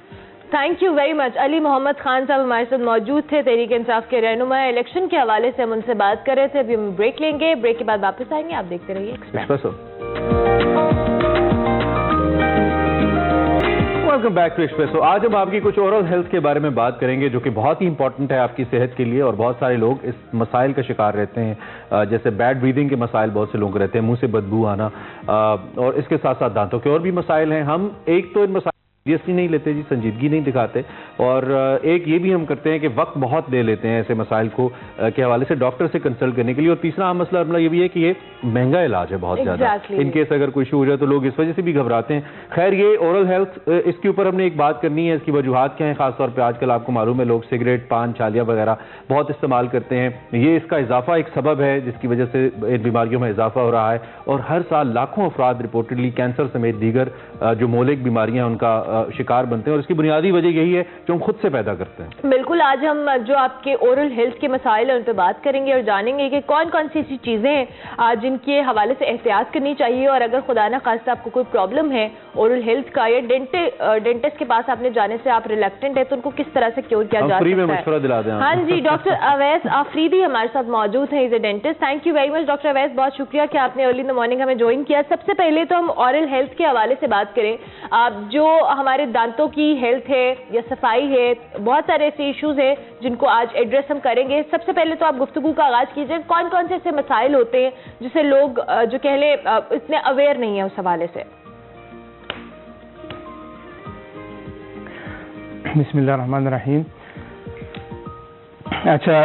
تھینک یو ویری مچ۔ علی محمد خان صاحب ہمارے ساتھ موجود تھے، تحریک انصاف کے رہنما، الیکشن کے حوالے سے ہم ان سے بات کر رہے تھے۔ ابھی ہم بریک لیں گے، بریک کے بعد واپس آئیں گے، آپ دیکھتے رہیے Expresso. Welcome back to Expresso. آج ہم آپ کی کچھ اورل ہیلتھ کے بارے میں بات کریں گے جو کہ بہت ہی امپورٹنٹ ہے آپ کی صحت کے لیے, اور بہت سارے لوگ اس مسائل کا شکار رہتے ہیں, جیسے بیڈ بریدنگ کے مسائل بہت سے لوگ رہتے ہیں, منہ سے بدبو آنا, اور اس کے ساتھ ساتھ دانتوں کے اور بھی مسائل ہیں. ہم ایک تو ان مسائل سیریسلی نہیں لیتے جی, سنجیدگی نہیں دکھاتے, اور ایک یہ بھی ہم کرتے ہیں کہ وقت بہت لے لیتے ہیں ایسے مسائل کو کے حوالے سے ڈاکٹر سے کنسلٹ کرنے کے لیے. اور تیسرا عام مسئلہ یہ بھی ہے کہ یہ مہنگا علاج ہے بہت زیادہ, ان کیس اگر کوئی ایشو ہو جائے تو لوگ اس وجہ سے بھی گھبراتے ہیں. خیر, یہ اورل ہیلتھ, اس کے اوپر ہم نے ایک بات کرنی ہے, اس کی وجوہات کیا ہیں. خاص طور پہ آج کل آپ کو معلوم ہے لوگ سگریٹ, پان, چھالیاں وغیرہ بہت استعمال کرتے ہیں. یہ اس کا اضافہ ایک سبب ہے جس کی وجہ سے ان بیماریوں میں اضافہ ہو رہا ہے, اور ہر سال لاکھوں افراد رپورٹڈلی کینسر سمیت دیگر جو مہلک بیماریاں ہیں ان کا شکار بنتے ہیں, اور اس کی بنیادی وجہ یہی ہے جو ہم خود سے پیدا کرتے ہیں. بالکل, آج ہم جو آپ کے اورل ہیلتھ کے مسائل ہیں ان پہ بات کریں گے اور جانیں گے کہ کون کون سی ایسی چیزیں ہیں جن کے حوالے سے احتیاط کرنی چاہیے, اور اگر خدا نہ خواستہ آپ کو کوئی پرابلم ہے اورل ہیلتھ کا یا ڈینٹسٹ کے پاس آپ نے جانے سے آپ ریلیکٹنٹ ہے تو ان کو کس طرح سے کیور کیا جا فری میں سکتا مشورہ دلا دیں. ہاں جی, ڈاکٹر اویس آفریدی ہمارے ساتھ موجود ہیں, is a dentist. Thank you very much doctor Awais, بہت شکریہ کہ آپ نے ارلی ان دا مارننگ ہمیں جوائن کیا. سب سے پہلے تو ہم اورل ہیلتھ کے حوالے سے بات کریں. جو ہمارے دانتوں کی ہیلتھ ہے یا صفائی ہے, بہت سارے ایسے ایشوز ہیں جن کو آج ایڈریس ہم کریں گے. سب سے پہلے تو آپ گفتگو کا آغاز کیجئے, کون کون سے ایسے مسائل ہوتے ہیں جسے لوگ جو کہہ لیں اتنے اویئر نہیں ہیں اس حوالے سے. بسم اللہ الرحمن الرحیم. اچھا,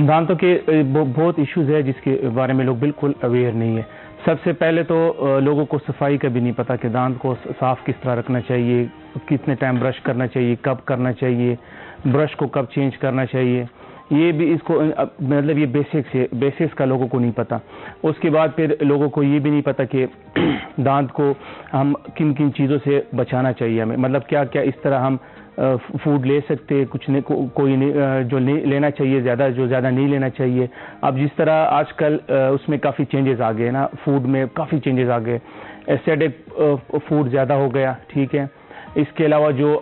دانتوں کے بہت ایشوز ہے جس کے بارے میں لوگ بالکل اویئر نہیں ہے. سب سے پہلے تو لوگوں کو صفائی کا بھی نہیں پتا کہ دانت کو صاف کس طرح رکھنا چاہیے, کتنے ٹائم برش کرنا چاہیے, کب کرنا چاہیے, برش کو کب چینج کرنا چاہیے. یہ بھی اس کو مطلب یہ بیسکس کا لوگوں کو نہیں پتا. اس کے بعد پھر لوگوں کو یہ بھی نہیں پتا کہ دانت کو ہم کن کن چیزوں سے بچانا چاہیے ہمیں, مطلب کیا کیا اس طرح ہم فوڈ لے سکتے, کچھ نہیں, کوئی نہیں جو لینا چاہیے زیادہ, جو زیادہ نہیں لینا چاہیے. اب جس طرح آج کل اس میں کافی چینجز آ گئے نا, فوڈ میں کافی چینجز آ گئے, ایسیڈک فوڈ زیادہ ہو گیا, ٹھیک ہے. اس کے علاوہ جو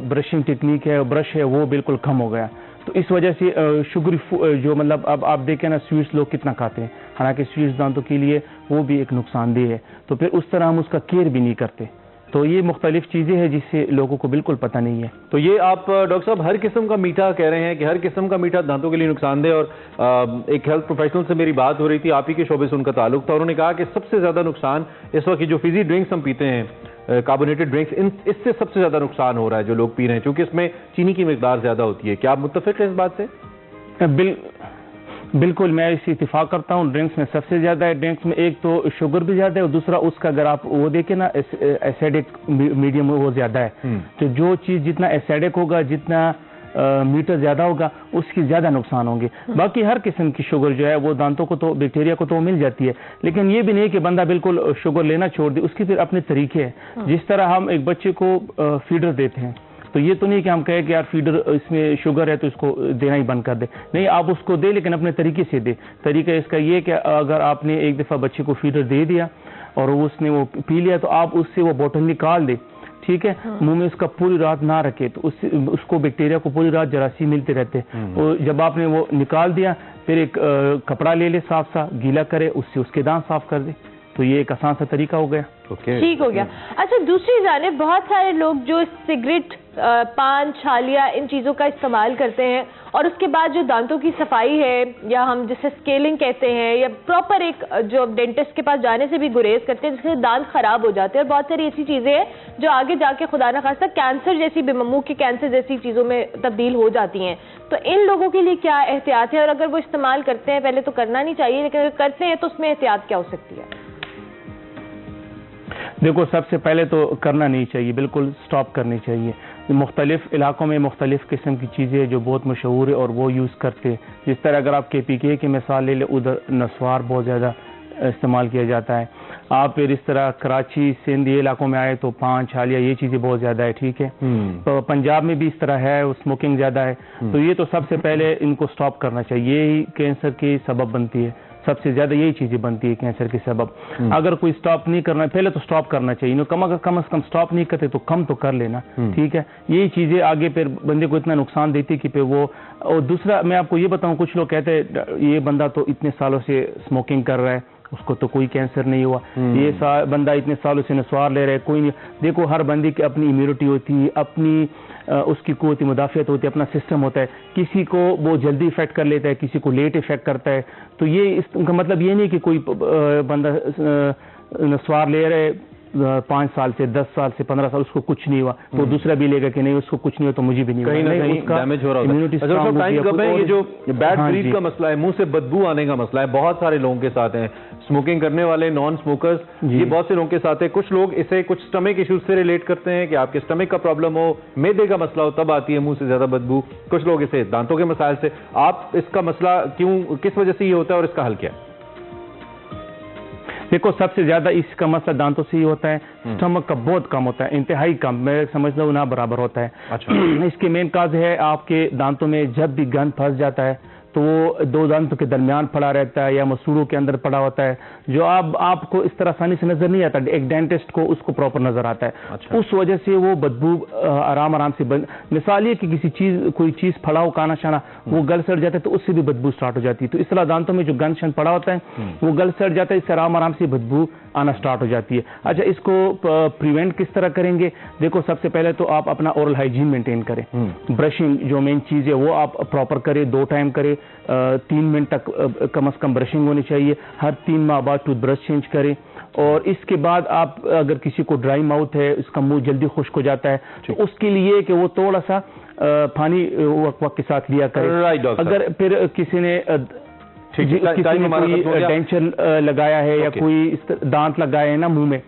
برشنگ ٹیکنیک ہے, برش ہے, وہ بالکل کم ہو گیا. تو اس وجہ سے شوگر جو مطلب اب آپ دیکھیں نا سویٹس لوگ کتنا کھاتے ہیں, حالانکہ سویٹس دانتوں کے لیے وہ بھی ایک نقصان دہ ہے. تو پھر اس طرح ہم اس کا کیئر بھی نہیں کرتے. تو یہ مختلف چیزیں ہیں جس سے لوگوں کو بالکل پتہ نہیں ہے. تو یہ آپ ڈاکٹر صاحب ہر قسم کا میٹھا کہہ رہے ہیں کہ ہر قسم کا میٹھا دانتوں کے لیے نقصان دہ, اور ایک ہیلتھ پروفیشنل سے میری بات ہو رہی تھی, آپ ہی کے شعبے سے ان کا تعلق تھا, انہوں نے کہا کہ سب سے زیادہ نقصان اس وقت جو فیزی ڈرنکس ہم پیتے ہیں, کاربونیٹڈ ڈرنکس, اس سے سب سے زیادہ نقصان ہو رہا ہے جو لوگ پی رہے ہیں, چونکہ اس میں چینی کی مقدار زیادہ ہوتی ہے. کیا آپ متفق ہیں اس بات سے؟ بالکل, میں اس سے اتفاق کرتا ہوں. ڈرنکس میں سب سے زیادہ ہے. ڈرنکس میں ایک تو شوگر بھی زیادہ ہے, اور دوسرا اس کا اگر آپ وہ دیکھیں نا ایسیڈک میڈیم وہ زیادہ ہے. تو جو چیز جتنا ایسیڈک ہوگا, جتنا میٹر زیادہ ہوگا, اس کی زیادہ نقصان ہوں گے. باقی ہر قسم کی شوگر جو ہے وہ دانتوں کو تو بیکٹیریا کو تو مل جاتی ہے, لیکن یہ بھی نہیں کہ بندہ بالکل شوگر لینا چھوڑ دے. اس کے پھر اپنے طریقے ہیں. جس طرح ہم ایک بچے کو فیڈر دیتے ہیں, تو یہ تو نہیں کہ ہم کہیں کہ یار فیڈر اس میں شوگر ہے تو اس کو دینا ہی بند کر دے. نہیں, آپ اس کو دے لیکن اپنے طریقے سے دے. طریقہ اس کا یہ کہ اگر آپ نے ایک دفعہ بچے کو فیڈر دے دیا اور اس نے وہ پی لیا, تو آپ اس سے وہ بوٹل نکال دے, ٹھیک ہے. منہ میں اس کا پوری رات نہ رکھے, تو اس کو بیکٹیریا کو پوری رات جراثیم ملتے رہتے. اور جب آپ نے وہ نکال دیا, پھر ایک کپڑا لے لے صاف سا, گیلا کرے, اس سے اس کے دانت صاف کر دے. تو یہ ایک آسان سا طریقہ ہو گیا. ٹھیک ہو گیا. اچھا, دوسری جانب بہت سارے لوگ جو سگریٹ, پان, چھالیاں, ان چیزوں کا استعمال کرتے ہیں, اور اس کے بعد جو دانتوں کی صفائی ہے, یا ہم جسے اسکیلنگ کہتے ہیں, یا پراپر ایک جو ڈینٹسٹ کے پاس جانے سے بھی گریز کرتے ہیں, جس سے دانت خراب ہو جاتے ہیں. اور بہت ساری ایسی چیزیں ہیں جو آگے جا کے خدا نہ خواستہ کینسر جیسی, منہ کے کینسر جیسی چیزوں میں تبدیل ہو جاتی ہیں. تو ان لوگوں کے لیے کیا احتیاط ہے, اور اگر وہ استعمال کرتے ہیں, پہلے تو کرنا نہیں چاہیے, لیکن اگر کرتے ہیں تو اس میں احتیاط کیا ہو سکتی ہے؟ دیکھو, سب سے پہلے تو کرنا نہیں چاہیے, بالکل سٹاپ کرنی چاہیے. مختلف علاقوں میں مختلف قسم کی چیزیں جو بہت مشہور ہے اور وہ یوز کرتے ہیں. جس طرح اگر آپ KPK کی مثال لے لیں, ادھر نسوار بہت زیادہ استعمال کیا جاتا ہے. آپ پھر اس طرح کراچی, سندھ, یہ علاقوں میں آئے تو پان, چھالیاں, یہ چیزیں بہت زیادہ ہے, ٹھیک ہے. تو پنجاب میں بھی اس طرح ہے, اسموکنگ زیادہ ہے. تو یہ تو سب سے پہلے ان کو سٹاپ کرنا چاہیے. یہی کینسر کی سبب بنتی ہے, سب سے زیادہ یہی چیزیں بنتی ہے کینسر کے سبب. اگر کوئی سٹاپ نہیں کرنا, پہلے تو سٹاپ کرنا چاہیے. کم از کم سٹاپ نہیں کرتے تو کم تو کر لینا, ٹھیک ہے. یہی چیزیں آگے پھر بندے کو اتنا نقصان دیتی کہ پھر وہ. اور دوسرا میں آپ کو یہ بتاؤں, کچھ لوگ کہتے ہیں یہ بندہ تو اتنے سالوں سے اسموکنگ کر رہا ہے, اس کو تو کوئی کینسر نہیں ہوا. یہ بندہ اتنے سالوں سے نسوار لے رہا ہے, کوئی نہیں. دیکھو ہر بندے کی اپنی امیونٹی ہوتی ہے, اپنی اس کی قوت مدافعت ہوتی ہے, اپنا سسٹم ہوتا ہے. کسی کو وہ جلدی افیکٹ کر لیتا ہے, کسی کو لیٹ افیکٹ کرتا ہے. تو یہ اس کا مطلب یہ نہیں کہ کوئی بندہ نسوار لے رہے 5 سال سے 10 سال سے 15 سال اس کو کچھ نہیں ہوا, تو دوسرا بھی لے گا کہ نہیں اس کو کچھ نہیں ہوا تو مجھے بھی نہیں ہوا. کہیں نہ کہیں ڈیمیج ہو رہا ہوتا ہے. یہ جو بیڈ بریتھ کا مسئلہ ہے, منہ سے بدبو آنے کا مسئلہ ہے, بہت سارے لوگوں کے ساتھ ہیں. اسموکنگ کرنے والے, نان اسموکرز, یہ بہت سے لوگوں کے ساتھ ہے. کچھ لوگ اسے کچھ سٹمک ایشوز سے ریلیٹ کرتے ہیں کہ آپ کے سٹمک کا پرابلم ہو, معدے کا مسئلہ ہو, تب آتی ہے منہ سے زیادہ بدبو. کچھ لوگ اسے دانتوں کے مسائل سے. آپ اس کا مسئلہ کس وجہ سے یہ ہوتا ہے اور اس کا حل کیا ہے؟ دیکھو سب سے زیادہ اس کا مسئلہ دانتوں سے ہی ہوتا ہے. اسٹمک کا بہت کم ہوتا ہے, انتہائی کم, میں سمجھتا ہوں نہ برابر ہوتا ہے. اس کے مین کاز ہے آپ کے دانتوں میں جب بھی گند پھنس جاتا ہے تو وہ 2 دانتوں کے درمیان پڑا رہتا ہے یا مسوڑوں کے اندر پڑا ہوتا ہے, جو آپ کو اس طرح آسانی سے نظر نہیں آتا. ایک ڈینٹسٹ کو اس کو پراپر نظر آتا ہے. اس وجہ سے وہ بدبو آرام سے مثال یہ کہ کوئی چیز پھڑا ہو, کانا شانا, وہ گل سڑ جاتا ہے تو اس سے بھی بدبو سٹارٹ ہو جاتی ہے. تو اس طرح دانتوں میں جو گند شن پڑا ہوتا ہے وہ گل سڑ جاتا ہے, اس سے آرام سے بدبو آنا سٹارٹ ہو جاتی ہے. اچھا اس کو پریونٹ کس طرح کریں گے؟ دیکھو سب سے پہلے تو آپ اپنا اورل ہائیجین مینٹین کریں. برشنگ جو مین چیز ہے وہ آپ پراپر کریں, 2 ٹائم کریں, 3 منٹ تک کم از کم برشنگ ہونی چاہیے. ہر 3 ماہ بعد ٹوتھ برش چینج کریں. اور اس کے بعد آپ اگر کسی کو ڈرائی ماؤتھ ہے, اس کا منہ جلدی خشک ہو جاتا ہے, تو اس کے لیے کہ وہ تھوڑا سا پانی وقت کے ساتھ لیا کرے. اگر پھر کسی نے کوئی ڈینچر لگایا ہے یا کوئی دانت لگایا ہے نا منہ میں,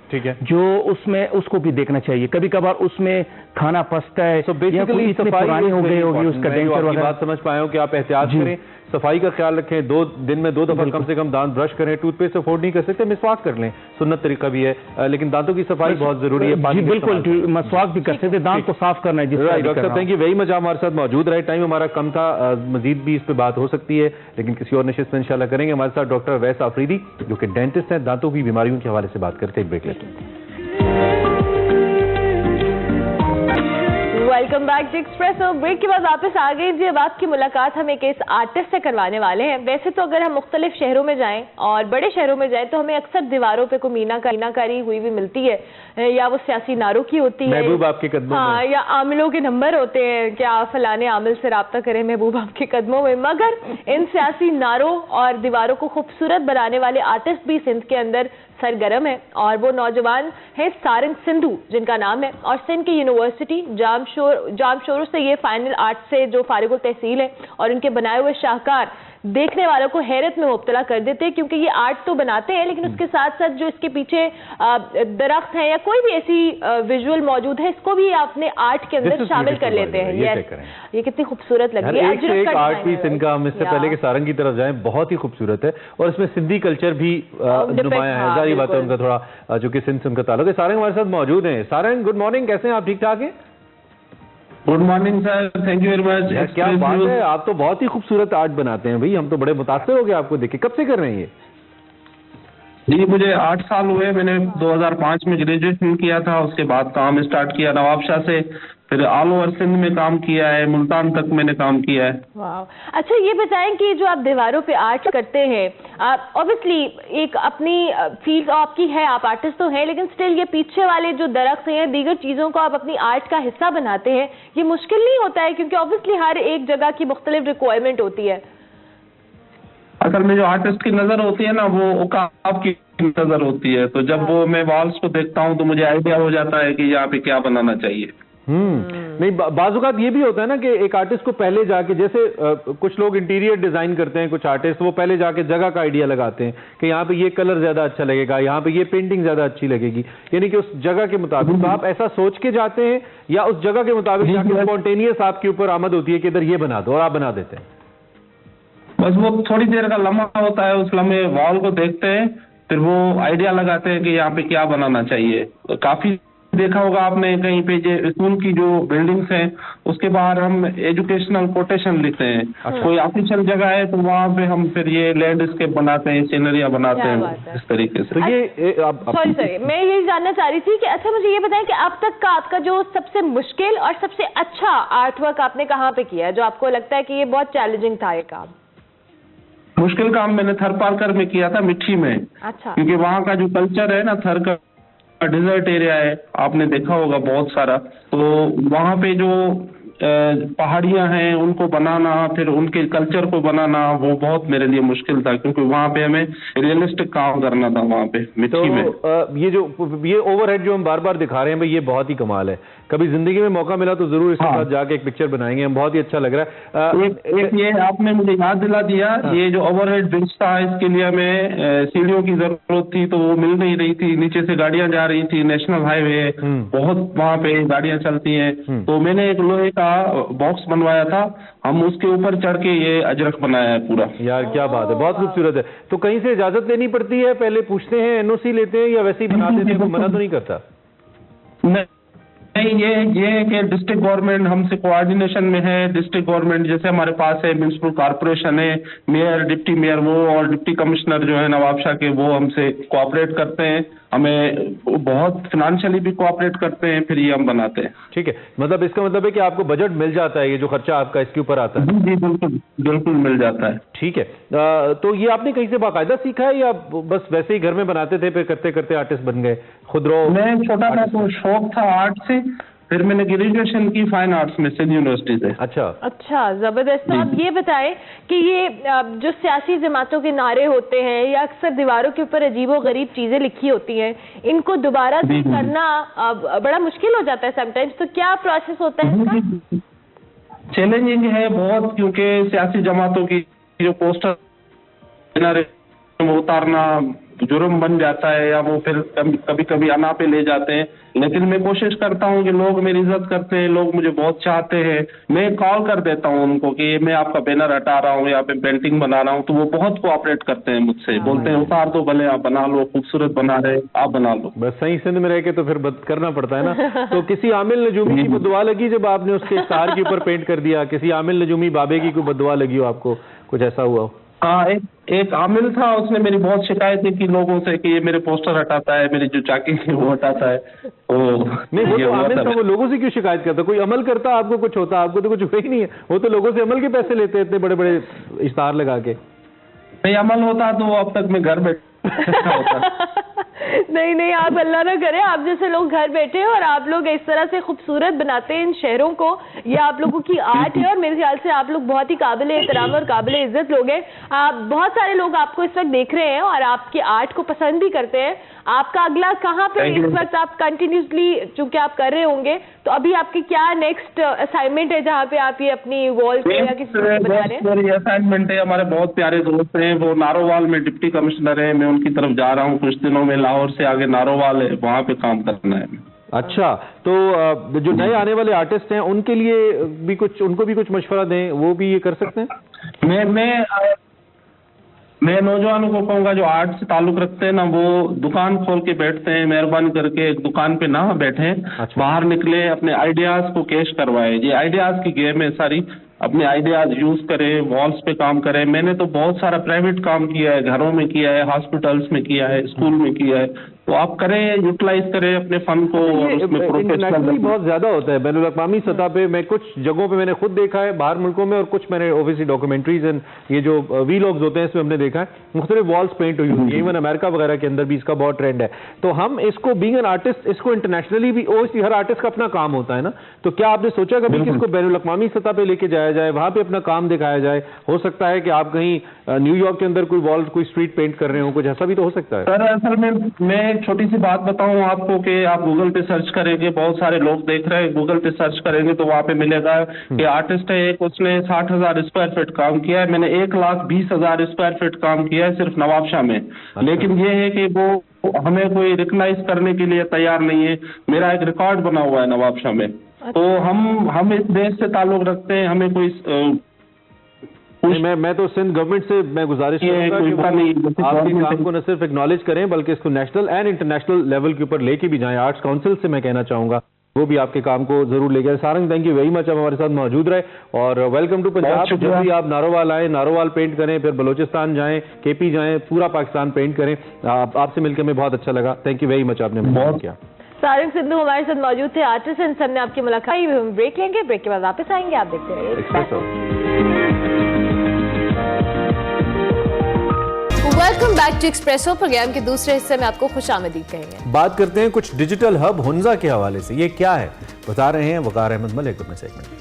جو اس کو بھی دیکھنا چاہیے. کبھی کبھار اس میں کھانا پستا ہے یا کوئی اتنے پرانے ہو گئے ہوگی اس کا ڈینچر وغیرہ. بات سمجھ پایا ہوں کہ آپ احتیاط کریں, صفائی کا خیال رکھیں, 2 دن میں 2 دفعہ کم سے کم دانت برش کریں. ٹوتھ پیسٹ افورڈ نہیں کر سکتے, مسواک کر لیں, سنت طریقہ بھی ہے, لیکن دانتوں کی صفائی بہت ضروری ہے. بالکل مسواک بھی کر سکتے, دانت کو صاف کرنا ہے. ڈاکٹر صاحب تھینک یو ویری مچ, ہمارے ساتھ موجود رہے. ٹائم ہمارا کم تھا, مزید بھی اس پہ بات ہو سکتی ہے لیکن کسی اور نشست میں انشاءاللہ کریں گے. ہمارے ساتھ ڈاکٹر اویس آفریدی جو کہ ڈینٹسٹ ہیں, دانتوں کی بیماریوں کے حوالے سے بات کرتے ہیں. ایک بریک لیتے ہیں. Welcome back to Expresso. Break کے بعد واپس آ گئی جی. اب آپ کی ملاقات ہم ایک آرٹسٹ سے کروانے والے ہیں. ویسے تو اگر ہم مختلف شہروں میں جائیں اور بڑے شہروں میں جائیں تو ہمیں اکثر دیواروں پہ کوئی مینا کاری ہوئی بھی ملتی ہے, یا وہ سیاسی نعروں کی ہوتی ہے, محبوب آپ کے قدموں میں, ہاں, یا عاملوں کے نمبر ہوتے ہیں کہ آپ فلانے عامل سے رابطہ کریں, محبوب آپ کے قدموں میں. مگر ان سیاسی نعروں اور دیواروں کو خوبصورت بنانے والے آرٹسٹ بھی سندھ کے اندر سرگرم ہے, اور وہ نوجوان ہیں سارنگ سندھو جن کا نام ہے, اور سندھ کی یونیورسٹی جام شورو سے یہ فائنل آرٹ سے جو فارغ التحصیل ہے, اور ان کے بنائے ہوئے شاہکار دیکھنے والوں کو حیرت میں مبتلا کر دیتے ہیں, کیونکہ یہ آرٹ تو بناتے ہیں لیکن اس کے ساتھ ساتھ جو اس کے پیچھے درخت ہیں یا کوئی بھی ایسی ویژول موجود ہے, اس کو بھی اپنے آرٹ کے اندر شامل کر لیتے ہیں. یہ کتنی خوبصورت لگ رہی ہے. ایک آرٹ پیس ان کا, ہم اس سے پہلے کہ سارنگ کی طرف جائیں, بہت ہی خوبصورت ہے, اور اس میں سندھی کلچر بھی نمایاں ہے. ظاہری بات ہے ان کا تھوڑا چونکہ سندھ سے ان کا تعلق ہے. سارنگ ہمارے ساتھ موجود ہیں. سارنگ گڈ مارننگ, کیسے ہیں آپ؟ ٹھیک ٹھاک ہیں؟ Good morning sir, thank you very مچ. کیا بات ہے, آپ تو بہت ہی خوبصورت آرٹ بناتے ہیں بھائی, ہم تو بڑے متاثر ہو گئے آپ کو دیکھ کے. کب سے کر رہے ہیں یہ؟ جی مجھے 8 سال ہوئے. میں نے 2005 میں گریجویشن کیا تھا, اس کے بعد کام اسٹارٹ کیا نواب شاہ سے, پھر آل اوور سندھ میں کام کیا ہے, ملتان تک میں نے کام کیا ہے. واو. اچھا یہ بتائیں کہ جو آپ دیواروں پہ آرٹ کرتے ہیں, اوبیسلی ایک اپنی فیلڈ آپ کی ہے, آپ آرٹسٹ تو ہیں, لیکن سٹل یہ پیچھے والے جو درخت ہیں, دیگر چیزوں کو آپ اپنی آرٹ کا حصہ بناتے ہیں, یہ مشکل نہیں ہوتا ہے کیونکہ اوبیسلی ہر ایک جگہ کی مختلف ریکوائرمنٹ ہوتی ہے؟ اصل میں جو آرٹسٹ کی نظر ہوتی ہے نا, وہ اوقاف کی نظر ہوتی ہے, تو جب وہ میں والس کو دیکھتا ہوں تو مجھے آئیڈیا ہو جاتا ہے کہ یہاں پہ کیا بنانا چاہیے. نہیں, بعض اوقات یہ بھی ہوتا ہے نا کہ ایک آرٹسٹ کو پہلے جا کے, جیسے کچھ لوگ انٹیریئر ڈیزائن کرتے ہیں, کچھ آرٹسٹ وہ پہلے جا کے جگہ کا آئیڈیا لگاتے ہیں کہ یہاں پہ یہ کلر زیادہ اچھا لگے گا, یہاں پہ یہ پینٹنگ زیادہ اچھی لگے گی, یعنی کہ اس جگہ کے مطابق. تو آپ ایسا سوچ کے جاتے ہیں یا اس جگہ کے مطابق جا کے اسپونٹینیس آپ کے اوپر آمد ہوتی ہے کہ ادھر یہ بنا دو, اور آپ بنا دیتے ہیں؟ بس وہ تھوڑی دیر کا لمحہ ہوتا ہے, اس لمحے وال کو دیکھتے ہیں, پھر وہ آئیڈیا لگاتے ہیں کہ یہاں پہ کیا بنانا چاہیے. کافی دیکھا ہوگا آپ نے کہیں پہ اسکول کی جو بلڈنگس ہیں اس کے باہر ہم ایجوکیشنل کوٹیشن لکھتے ہیں. کوئی آفیشیل جگہ ہے تو وہاں پہ ہم پھر یہ لینڈ اسکیپ بناتے ہیں, سینریاں بناتے ہیں اس طریقے سے. سوری میں یہی جاننا چاہ رہی تھی کہ اچھا مجھے یہ بتائیں کہ اب تک کا آپ کا جو سب سے مشکل اور سب سے اچھا آرٹ ورک آپ نے کہاں پہ کیا ہے, جو آپ کو لگتا ہے کہ یہ بہت چیلنجنگ تھا یہ کام؟ मुश्किल काम मैंने थरपारकर में किया था, मिट्टी में। अच्छा। क्योंकि वहाँ का जो कल्चर है ना, थर का डिजर्ट एरिया है, आपने देखा होगा बहुत सारा, तो वहाँ पे जो पहाड़ियाँ हैं उनको बनाना, फिर उनके कल्चर को बनाना, वो बहुत मेरे लिए मुश्किल था, क्योंकि वहाँ पे हमें रियलिस्टिक काम करना था वहाँ पे मिट्टी में। ये ओवरहेड जो हम बार बार दिखा रहे हैं भाई, ये बहुत ही कमाल है। कभी जिंदगी में मौका मिला तो जरूर इसके साथ जाके एक पिक्चर बनाएंगे हम, बहुत ही अच्छा लग रहा है। एक ये आपने मुझे याद दिला दिया, ये जो ओवरहेड ब्रिज था, इसके लिए हमें सीढ़ियों की जरूरत थी, तो वो मिल नहीं रही थी, नीचे से गाड़ियां जा रही थी, नेशनल हाईवे बहुत वहाँ पे गाड़ियां चलती हैं, तो मैंने एक लोहे का बॉक्स बनवाया था, हम उसके ऊपर चढ़ के ये अजरक बनाया है पूरा। यार क्या बात है, बहुत खूबसूरत है। तो कहीं से इजाजत लेनी पड़ती है, पहले पूछते हैं, एनओसी लेते हैं, या वैसे ही बना देते हैं, मना तो नहीं करता? नहीं, ये है कि डिस्ट्रिक्ट गवर्नमेंट हमसे कोऑर्डिनेशन में है। डिस्ट्रिक्ट गवर्नमेंट जैसे हमारे पास है, म्युनिसिपल कॉर्पोरेशन है, मेयर, डिप्टी मेयर वो और डिप्टी कमिश्नर जो है नवाबशाह के, वो हमसे कोऑपरेट करते हैं, हमें बहुत फिनेंशियली भी कोऑपरेट करते हैं, फिर ये हम बनाते हैं। ठीक है, मतलब इसका मतलब है कि आपको बजट मिल जाता है, ये जो खर्चा आपका इसके ऊपर आता है? जी बिल्कुल बिल्कुल मिल जाता है। ठीक है, तो ये आपने कहीं से बाकायदा सीखा है, या बस वैसे ही घर में बनाते थे, फिर करते करते आर्टिस्ट बन गए खुद? मैं छोटा था तो शौक था आर्ट से, फिर मैंने ग्रेजुएशन की फाइन आर्ट्स में सिंध यूनिवर्सिटी से। अच्छा, जबरदस्त। तो आप ये बताएं कि ये जो सियासी जमातों के नारे होते हैं, या अक्सर दीवारों के ऊपर अजीबो गरीब चीजें लिखी होती हैं, इनको दोबारा से करना बड़ा मुश्किल हो जाता है समटाइम्स, तो क्या प्रोसेस होता है इसका? चैलेंजिंग है बहुत, क्योंकि सियासी जमातों की जो पोस्टर उतारना जुर्म बन जाता है, या वो फिर कभी कभी अना पे ले जाते हैं, लेकिन मैं कोशिश करता हूँ कि लोग मेरी इज्जत करते हैं, लोग मुझे बहुत चाहते हैं, मैं कॉल कर देता हूँ उनको कि मैं आपका बैनर हटा रहा हूँ, यहाँ पे पेंटिंग बना रहा हूँ, तो वो बहुत कोऑपरेट करते हैं मुझसे, बोलते हैं उतार दो, भले आप बना लो, खूबसूरत बना रहे आप बना लो। बस सही सिंध में रह के तो फिर करना पड़ता है ना। तो किसी आमिल नजूमी की बददुआ लगी जब आपने उसके स्टार के ऊपर पेंट कर दिया? किसी आमिल नजूमी बाबे की कोई बददुआ लगी हो आपको, कुछ ऐसा हुआ हो? हाँ, एक आमिल था, उसने मेरी बहुत शिकायतें की लोगों से कि ये मेरे पोस्टर हटाता है, मेरी जो चाकी है वो हटाता है। नहीं, वो तो आमिल था, वो लोगों से क्यों शिकायत करता? कोई अमल करता, आपको कुछ होता? आपको तो कुछ हुआ ही नहीं है, वो तो लोगों से अमल के पैसे लेते हैं इतने बड़े बड़े इश्तार लगा के। नहीं, अमल होता तो अब तक मैं घर बैठा नहीं, आप अल्लाह ना करे, आप जैसे लोग घर बैठे हैं और आप लोग इस तरह से खूबसूरत बनाते हैं इन शहरों को, ये आप लोगों की आर्ट है, और मेरे ख्याल से आप लोग बहुत ही काबिल एहतराम और काबिल इज्जत लोग हैं। बहुत सारे लोग आपको इस वक्त देख रहे हैं और आपकी आर्ट को पसंद भी करते हैं। आपका अगला कहाँ पे इस वक्त आप कंटिन्यूसली चूंकि आप कर रहे होंगे, तो अभी आपकी क्या नेक्स्ट असाइनमेंट है जहाँ पे आप ये अपनी वॉल पे या किसी चीज बना रहे हैं? मेरी असाइनमेंट है, हमारे बहुत प्यारे दोस्त हैं, वो नारोवाल में डिप्टी कमिश्नर है, मैं उनकी तरफ जा रहा हूँ कुछ दिनों में, लाहौर से आगे नारोवाल है, वहाँ पे काम करना है। अच्छा, तो जो नए आने वाले आर्टिस्ट हैं उनके लिए भी कुछ, उनको भी कुछ मशवरा दें, वो भी ये कर सकते हैं? मैं नौजवानों को कहूँगा जो आर्ट से ताल्लुक रखते हैं ना, वो दुकान खोल के बैठते हैं, मेहरबानी करके एक दुकान पे ना बैठे। अच्छा। बाहर निकले, अपने आइडियाज को कैश करवाए, ये आइडियाज की गेम है सारी, अपने आइडियाज यूज करें, वॉल्स पे काम करें। मैंने तो बहुत सारा प्राइवेट काम किया है, घरों में किया है, हॉस्पिटल्स में किया है, स्कूल में किया है, तो आप करें, यूटिलाइज करें अपने फन को। इंटरनेशनली बहुत ज्यादा होता है, बैनुल अक़वामी सतह पे। मैं कुछ जगहों पे मैंने खुद देखा है बाहर मुल्कों में, और कुछ मैंने ओवरसीज डॉक्यूमेंट्रीज एंड ये जो वीलॉग्स होते हैं इसमें हमने देखा है मुख्तलिफ वॉल्स पेंट हुई होती है, इवन अमेरिका वगैरह के अंदर भी इसका बहुत ट्रेंड है। तो हम इसको बीइंग एन आर्टिस्ट, इसको इंटरनेशनली भी, हर आर्टिस्ट का अपना काम होता है ना, तो क्या आपने सोचा कभी कि इसको बैनुल अक़वामी सतह पे लेके जाया जाए, वहां पे अपना काम दिखाया जाए? हो सकता है कि आप कहीं न्यूयॉर्क के अंदर कोई वॉल, कोई स्ट्रीट पेंट कर रहे हो, कुछ ऐसा भी तो हो सकता है। सर असल में मैं एक छोटी सी बात बताऊं आपको कि आप गूगल पे सर्च करेंगे, बहुत सारे लोग देख रहे हैं, गूगल पे सर्च करेंगे तो वहाँ पे मिलेगा कि आर्टिस्ट है एक, उसने 60,000 स्क्वायर फीट काम किया है, मैंने 1,20,000 स्क्वायर फीट काम किया है सिर्फ नवाबशाह में। लेकिन ये है कि वो हमें कोई रिकग्नाइज करने के लिए तैयार नहीं है। मेरा एक रिकॉर्ड बना हुआ है नवाबशाह में। तो हम इस देश से ताल्लुक रखते हैं, हमें कोई मैं तो सिंध गवर्नमेंट से मैं गुजारिश करूंगा कि आपके काम को न सिर्फ एक्नॉलेज करें बल्कि इसको नेशनल एंड इंटरनेशनल लेवल के ऊपर लेके भी जाएं। आर्ट्स काउंसिल से मैं कहना चाहूंगा वो भी आपके काम को जरूर ले गए। Sarang, thank you very much, आप हमारे साथ मौजूद रहे, और वेलकम टू पंजाब। जब भी आप नारोवाल आए, नारोवाल पेंट करें, फिर बलोचिस्तान जाएं, केपी जाएं, पूरा पाकिस्तान पेंट करें। आपसे मिलकर हमें बहुत अच्छा लगा, थैंक यू वेरी मच, आपने बहुत किया। सारंग सिद्धू हमारे साथ मौजूद थे, आर्टिस्ट एंड सबने आपकी मुलाकात। हम ब्रेक लेंगे, ब्रेक के बाद वापस आएंगे, आप देखते रहिए। Welcome back to Expresso. Programme کے دوسرے حصے میں آپ کو خوش آمدید کہیں گے. بات کرتے ہیں کچھ ڈیجیٹل ہب ہنزا کے حوالے سے. یہ کیا ہے بتا رہے ہیں وقار احمد ملک اپنے سیگمنٹ میں.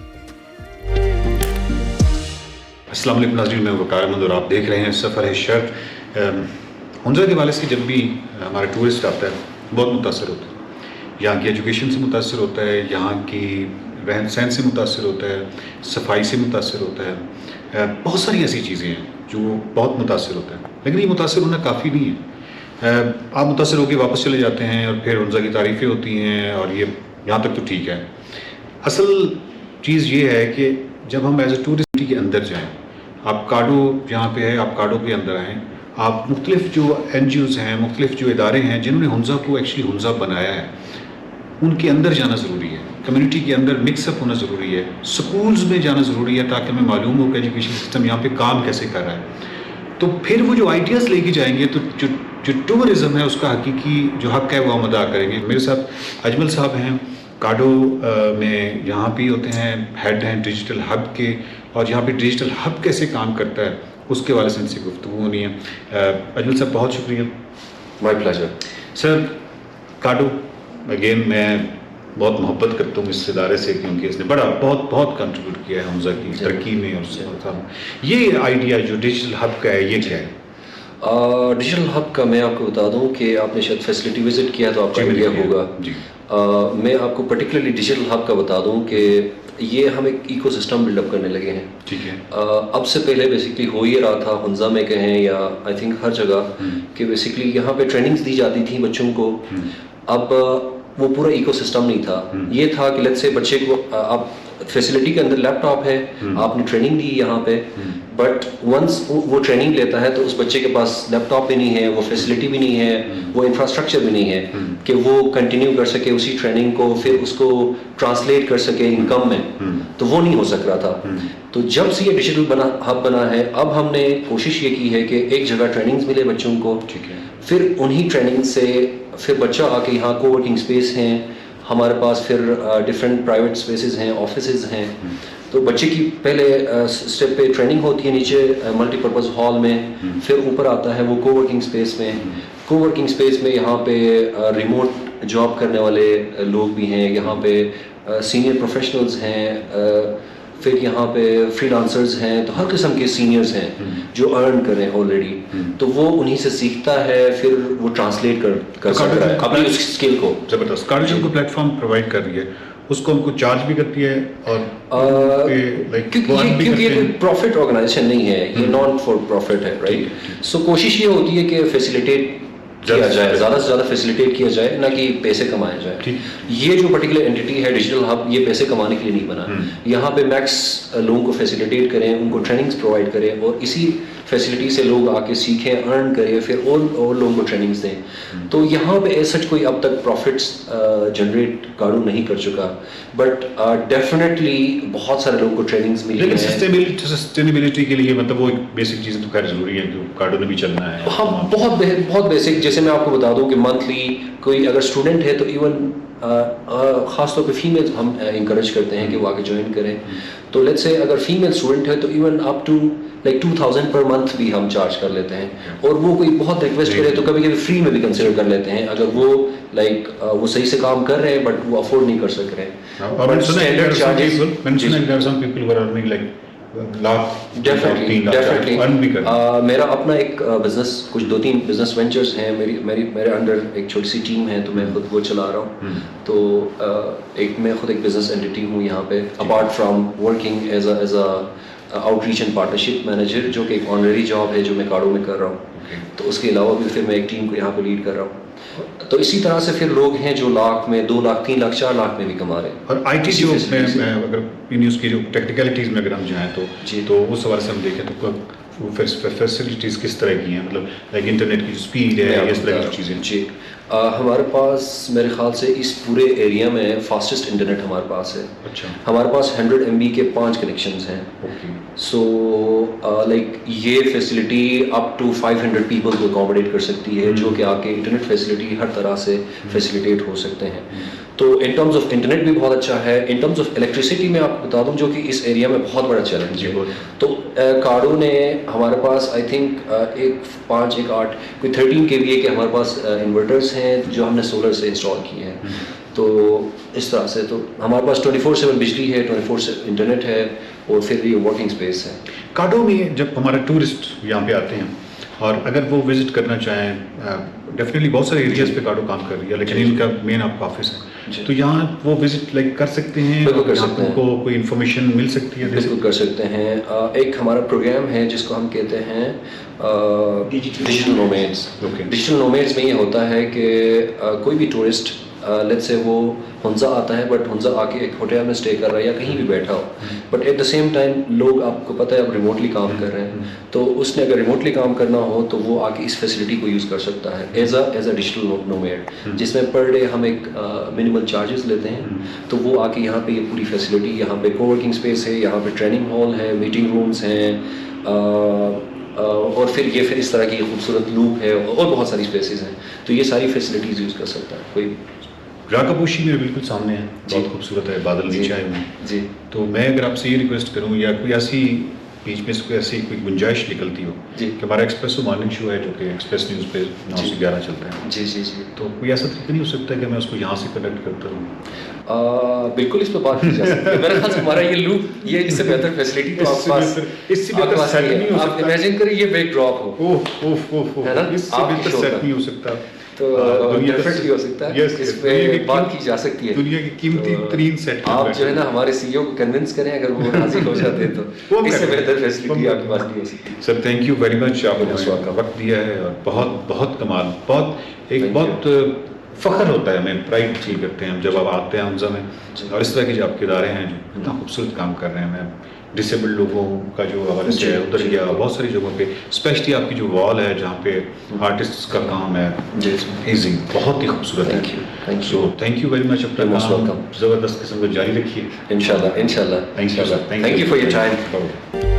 السلام علیکم ناظرین, میں وقار احمد اور آپ دیکھ رہے ہیں سفر ہے شرط. ہنزا کے حوالے سے جب بھی ہمارا ٹورسٹ آتا ہے بہت متاثر ہوتا ہے. یہاں کی ایجوکیشن سے متاثر ہوتا ہے, یہاں کی رہن سہن سے متاثر ہوتا ہے, صفائی سے متاثر ہوتا ہے. بہت ساری ایسی چیزیں ہیں جو بہت متاثر ہوتا ہے, لیکن یہ متاثر ہونا کافی نہیں ہے. آپ متاثر ہو کے واپس چلے جاتے ہیں اور پھر ہنزا کی تعریفیں ہوتی ہیں اور یہ یہاں تک تو ٹھیک ہے. اصل چیز یہ ہے کہ جب ہم ایز اے ٹورسٹ کے اندر جائیں, آپ کاڈو جہاں پہ ہے آپ کاڈو کے اندر آئیں, آپ مختلف جو این جی اوز ہیں, مختلف جو ادارے ہیں جنہوں نے ہنزا کو ایکچولی ہنزا بنایا ہے, ان کے اندر جانا ضروری ہے. کمیونٹی کے اندر مکس اپ ہونا ضروری ہے. سکولز میں جانا ضروری ہے تاکہ ہمیں معلوم ہو کہ ایجوکیشن سسٹم یہاں پہ کام کیسے کر رہا ہے. تو پھر وہ جو آئیڈیاز لے کے جائیں گے تو جو ٹورزم ہے اس کا حقیقی جو حق ہے وہ ہم ادا کریں گے. میرے ساتھ اجمل صاحب ہیں, کاڈو میں یہاں بھی ہوتے ہیں, ہیڈ ہیں ڈیجیٹل ہب کے, اور یہاں پہ ڈیجیٹل ہب کیسے کام کرتا ہے اس کے والے سے ان سے گفتگو ہونی ہے. اجمل صاحب بہت شکریہ. مائی پلیزر. سر کاڈو اگین میں بہت محبت کرتا ہوں اس ادارے سے کیونکہ اس نے بہت کنٹریبیوٹ کیا ہے ہنزا کی ترقی میں. اور یہ آئیڈیا جو ڈیجیٹل ہب کا ہے یہ کیا ہے؟ ڈیجیٹل ہب کا میں آپ کو بتا دوں کہ آپ نے شاید فیسلٹی وزٹ کیا تو آپ کا آئیڈیا ہوگا. جی میں آپ کو پرٹیکولرلی ڈیجیٹل ہب کا بتا دوں کہ یہ ہم ایک ایکو سسٹم بلڈ اپ کرنے لگے ہیں. ٹھیک ہے. اب سے پہلے بیسکلی ہو یہ رہا تھا ہنزا میں کہیں یا آئی تھنک ہر جگہ کہ بیسکلی یہاں پہ ٹریننگز دی جاتی تھیں بچوں کو. اب وہ پورا ایکو سسٹم نہیں تھا. یہ تھا کہ لیٹس سے بچے کو آپ فیسلٹی کے اندر لیپ ٹاپ ہے, آپ نے ٹریننگ دی یہاں پہ, بٹ ونس وہ ٹریننگ لیتا ہے تو اس بچے کے پاس لیپ ٹاپ بھی نہیں ہے, وہ فیسلٹی بھی نہیں ہے, وہ انفراسٹرکچر بھی نہیں ہے کہ وہ کنٹینیو کر سکے اسی ٹریننگ کو, پھر اس کو ٹرانسلیٹ کر سکے انکم میں. تو وہ نہیں ہو سک رہا تھا. تو جب سے یہ ڈیجیٹل ہب بنا ہے اب ہم نے کوشش یہ کی ہے کہ ایک جگہ ٹریننگز ملے بچوں کو, پھر انہی ٹریننگ سے پھر بچہ آ کے یہاں کو ورکنگ اسپیس ہیں ہمارے پاس, پھر ڈفرینٹ پرائیویٹ اسپیسز ہیں, آفیسز ہیں. تو بچے کی پہلے اسٹیپ پہ ٹریننگ ہوتی ہے نیچے ملٹی پرپز ہال میں, پھر اوپر آتا ہے وہ کو ورکنگ اسپیس میں. کو ورکنگ اسپیس میں یہاں پہ ریموٹ جاب کرنے والے لوگ بھی ہیں, یہاں پہ سینئر پروفیشنلز ہیں, پھر یہاں پہ فری لانسرز ہیں, تو ہر قسم کے سینئرز ہیں جو ارن کر رہے ہیں آلریڈی. تو وہ انہی سے سیکھتا ہے, پھر وہ ٹرانسلیٹ کر سکتا ہے اپنی اس اسکل کو. زبردست. کارڈ کو پلیٹ فارم پرووائڈ کر رہی ہے, اس کو ہم کو چارج بھی کرتی ہے اور کیونکہ یہ کوئی پروفٹ آرگنائزیشن نہیں ہے, یہ نان فار پروفٹ ہے, رائٹ. سو کوشش یہ ہوتی ہے کہ فیسیلیٹیٹ کیا جائے, زیادہ سے زیادہ فیسیلیٹیٹ کیا جائے, نہ کہ پیسے کمائے جائے. یہ جو پرٹیکولر اینٹی ہے ڈیجیٹل ہب, یہ پیسے کمانے کے لیے نہیں بنا. یہاں پہ میکس لوگوں کو فیسیلیٹیٹ کریں, ان کو ٹریننگز پرووائڈ کریں, اور اسی فیسلٹی سے لوگ آ کے سیکھیں, ارن کریں, پھر اور لوگوں کو ٹریننگز دیں. تو یہاں پہ ایز سچ کوئی اب تک پروفٹس جنریٹ کاڈو نہیں کر چکا, بٹ ڈیفینیٹلی بہت سارے لوگوں کو ٹریننگز ملی ہیں. سسٹینیبلٹی کے لیے مطلب وہ بیسک چیزیں تو خیر ضروری ہے جو کاڈو نے بھی چلنا ہے. ہاں بہت بیسک. جیسے میں آپ کو بتا دوں کہ منتھلی کوئی اگر اسٹوڈنٹ ہے تو ایون خاص طور پہ فیمیل ہم انکریج کرتے ہیں کہ وہ آگے جوائن کریں. تو لیٹس سے اگر فیمیل اسٹوڈنٹ ہے تو ایون اپ ٹو لائک 2000 پر منتھ بھی ہم چارج کر لیتے ہیں, اور وہ کوئی بہت ریکویسٹ کرے تو کبھی کبھی فری میں بھی کنسیڈر کر لیتے ہیں اگر وہ لائک وہ صحیح سے کام کر رہے ہیں بٹ وہ افورڈ نہیں کر سک رہے. میرا اپنا ایک بزنس, کچھ 2-3 بزنس وینچرز ہیں میرے انڈر, ایک چھوٹی سی ٹیم ہے تو میں خود وہ چلا رہا ہوں. تو میں خود ایک بزنس اینٹی ہوں یہاں پہ, apart from working as a out reach and partnership manager, جو کہ ایک آنریری جاب ہے جو میں کاڈو میں کر رہا ہوں. تو اس کے علاوہ بھی پھر میں ایک ٹیم کو یہاں پہ لیڈ کر رہا ہوں. تو اسی طرح سے پھر لوگ ہیں جو لاکھ میں 2 لاکھ 3 لاکھ 4 لاکھ میں بھی کما رہے ہیں. اور آئی ٹی جو اگر نیوز کی جو ٹیکنیکلٹیز میں اگر ہم جائیں تو اس حوالے سے ہم دیکھیں تو فیسلٹیز کس طرح کی ہیں, مطلب لائک انٹرنیٹ کی جو اسپیڈ ہے, اس طرح کی چیزیں. جی ہمارے پاس میرے خیال سے اس پورے ایریا میں فاسٹسٹ انٹرنیٹ ہمارے پاس ہے. اچھا. ہمارے پاس 100 MB کے 5 کنیکشنز ہیں. سو لائک یہ فیسلٹی اپ ٹو 500 پیپل کو اکوموڈیٹ کر سکتی ہے, جو کہ آپ کے انٹرنیٹ فیسلٹی ہر طرح سے فیسیلیٹیٹ ہو سکتے ہیں. تو ان ٹرمز آف انٹرنیٹ بھی بہت اچھا ہے. ان ٹرمز آف الیکٹریسٹی میں آپ کو بتا دوں جو کہ اس ایریا میں بہت بڑا چیلنج ہے. تو کاڈو نے ہمارے پاس آئی تھنک 5 1 8 کوئی 13 kVA کے ہمارے پاس انورٹرس ہیں جو ہم نے سولر سے انسٹال کیے ہیں. تو اس طرح سے تو ہمارے پاس 24/7 بجلی ہے, 24/7 انٹرنیٹ ہے, اور پھر یہ ورکنگ اسپیس ہے. کاڈو میں جب ہمارے ٹورسٹ یہاں پہ آتے ہیں اور اگر وہ وزٹ کرنا چاہیں, ڈیفینیٹلی بہت سارے ایریاز پہ کاڈو کام کر رہی ہے, لیکن ان کا مین آپ کا آفس ہے, تو یہاں وہ وزٹ لائک کر سکتے ہیں, ان کو کوئی انفارمیشن مل سکتی ہے؟ بالکل کر سکتے ہیں. ایک ہمارا پروگرام ہے جس کو ہم کہتے ہیں ڈیجیٹل نومیڈز. ڈیجیٹل نومیڈز میں یہ ہوتا ہے کہ کوئی بھی ٹورسٹ لیٹس سے وہ ہنزا آتا ہے, بٹ ہنزا آ کے ایک ہوٹل میں اسٹے کر رہا ہے یا کہیں بھی بیٹھا ہو, but at the same time لوگ آپ کو پتہ ہے اب ریموٹلی کام کر رہے ہیں, تو اس نے اگر ریموٹلی کام کرنا ہو تو وہ آ کے اس فیسلٹی کو یوز کر سکتا ہے ایز اے ڈیجیٹل نومیڈ, جس میں پر ڈے ہم ایک منیمل چارجز لیتے ہیں. تو وہ آ کے یہاں پہ یہ پوری فیسلٹی, یہاں پہ کو ورکنگ اسپیس ہے, یہاں پہ ٹریننگ ہال ہے, میٹنگ رومس ہیں, اور پھر اس طرح کی خوبصورت لوپ ہے, اور بہت ساری اسپیسیز ہیں. تو یہ ساری فیسلٹیز یوز کر سکتا ہے کوئی. راکاپوشی میرے بالکل سامنے ہے, بہت خوبصورت ہے, بادل نیچے آئے ہوئے ہیں. جی, تو میں اگر آپ سے یہ ریکویسٹ کروں یا کوئی ایسی بیچ میں سے کوئی ایسی کوئی گنجائش نکلتی ہو کہ ہمارا ایکسپریسو مارننگ شو ہے جو کہ ایکسپریس نیوز پہ 9 سے 11 چلتا ہے, جی جی جی, تو کوئی ایسا طریقہ نہیں ہو سکتا کہ میں اس کو یہاں سے کنیکٹ کرتا رہوں؟ بالکل اس پہ بات کی جا سکتی ہے. میرے خیال سے ہمارا یہ لوپ, یہ اس سے بہتر فیسلٹی تو آپ پاس, اس سے بہتر سیٹ نہیں ہو آپ امیجن کریں یہ بیک ڈراپ ہو, ہے نا, اس سے بہتر سیٹ نہیں ہو سکتا. تو ڈیفینیٹلی ہو سکتا ہے, اس پہ بات کی جا سکتی ہے. دنیا کی قیمتی ترین سیٹ آپ جو ہے نا ہمارے سی او کو کنونس کریں, اگر وہ راضی ہو جاتے ہیں تو اس سے بہتر فیسلٹی آپ کے پاس نہیں ہو سکتی. سر تھینک یو ویری مچ, آپ نے اس کا وقت دیا ہے, اور بہت بہت کمال, بہت فخر ہوتا ہے, ہمیں پرائڈ فیل کرتے ہیں جب آپ آتے ہیں حمزہ میں, اور اس طرح کے جو آپ کے ادارے ہیں جو اتنا خوبصورت کام کر رہے ہیں. میں ڈسیبلڈ لوگوں کا جو حوالے سے ہے ادھر گیا بہت ساری جگہوں پہ, اسپیشلی آپ کی جو وال ہے جہاں پہ آرٹسٹ کا کام ہے, ایزنگ بہت ہی خوبصورت ہے. So thank you very much, اپنا کام زبردست قسم کو جاری رکھیے انشاءاللہ. Thank you for your time.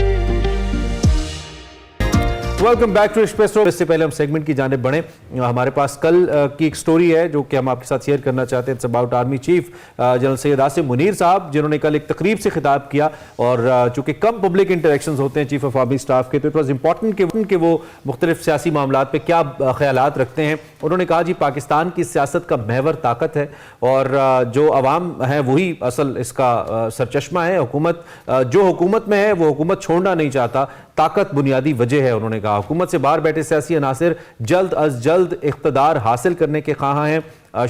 Welcome back to Expresso. اس سے پہلے ہم سیگمنٹ کی جانب بڑھیں, ہمارے پاس کل کی ایک سٹوری ہے جو کہ ہم آپ کے ساتھ شیئر کرنا چاہتے ہیں. It's about army chief general Syed Asim Munir صاحب, جنہوں نے کل ایک تقریب سے خطاب کیا, اور چونکہ کم پبلک انٹریکشنز ہوتے ہیں چیف آف آرمی اسٹاف کے, تو اٹ واز امپورٹنٹ کہ وہ مختلف سیاسی معاملات پہ کیا خیالات رکھتے ہیں. انہوں نے کہا جی پاکستان کی سیاست کا محور طاقت ہے, اور جو عوام ہیں وہی اصل اس کا سرچشمہ ہے. حکومت جو حکومت میں ہے وہ حکومت چھوڑنا نہیں چاہتا, طاقت بنیادی وجہ ہے. انہوں نے کہا حکومت سے باہر بیٹھے سیاسی عناصر جلد از جلد اقتدار حاصل کرنے کے خواہاں ہیں.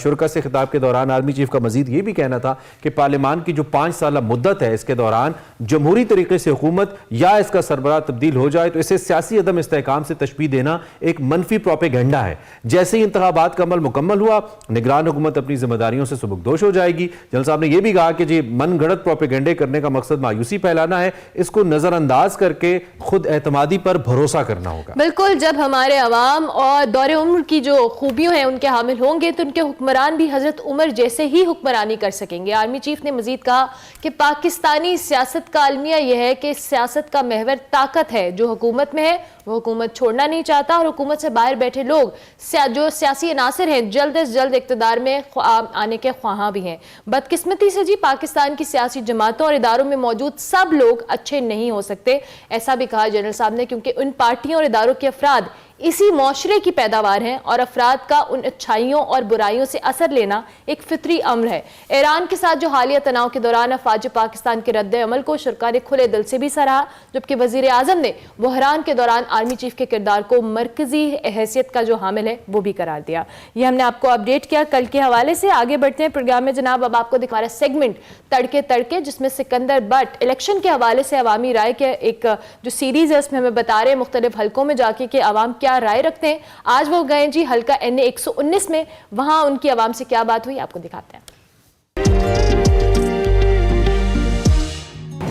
شرکا سے خطاب کے دوران آرمی چیف کا مزید یہ بھی کہنا تھا کہ پارلیمان کی جو 5 سالہ مدت ہے اس کے دوران جمہوری طریقے سے حکومت یا اس کا سربراہ تبدیل ہو جائے تو اسے سیاسی عدم استحکام سے تشبیہ دینا ایک منفی پروپیگنڈا ہے. جیسے ہی انتخابات کا عمل مکمل ہوا نگران حکومت اپنی ذمہ داریوں سے سبکدوش ہو جائے گی. جنرل صاحب نے یہ بھی کہا کہ جی من گھڑت پروپیگنڈے کرنے کا مقصد مایوسی پھیلانا ہے, اس کو نظر انداز کر کے خود اعتمادی پر بھروسہ کرنا ہوگا. بالکل, جب ہمارے عوام اور دور عمر کی جو خوبیوں ہیں ان کے حامل ہوں گے تو ان کے حکمران بھی حضرت عمر جیسے ہی حکمرانی کر سکیں گے. آرمی چیف نے مزید کہا کہ پاکستانی سیاست کا المیہ یہ ہے کہ سیاست کا محور طاقت ہے, جو حکومت میں ہے وہ حکومت چھوڑنا نہیں چاہتا, اور حکومت سے باہر بیٹھے لوگ جو سیاسی عناصر ہیں جلد از جلد اقتدار میں آنے کے خواہاں بھی ہیں. بدقسمتی سے جی پاکستان کی سیاسی جماعتوں اور اداروں میں موجود سب لوگ اچھے نہیں ہو سکتے, ایسا بھی کہا جنرل صاحب نے, کیونکہ ان پارٹیوں اور اداروں کے افراد اسی معاشرے کی پیداوار ہیں, اور افراد کا ان اچھائیوں اور برائیوں سے اثر لینا ایک فطری امر ہے. ایران کے ساتھ جو حالیہ تناؤ کے دوران افواج پاکستان کے رد عمل کو شرکا نے کھلے دل سے بھی سراہا, جبکہ وزیر اعظم نے بحران کے دوران آرمی چیف کے کردار کو مرکزی حیثیت کا جو حامل ہے وہ بھی قرار دیا. یہ ہم نے آپ کو اپڈیٹ کیا کل کے حوالے سے. آگے بڑھتے ہیں پروگرام میں جناب, اب آپ کو دکھا رہا ہے سیگمنٹ تڑکے تڑکے, جس میں سکندر بٹ الیکشن کے حوالے سے عوامی رائے کے ایک جو سیریز ہے اس میں ہمیں بتا رہے ہیں مختلف حلقوں میں جا کے کہ عوام کیا رائے رکھتے ہیں. آج وہ گئے جی حلقہ NA 119 میں, وہاں ان کی عوام سے کیا بات ہوئی آپ کو دکھاتے ہیں.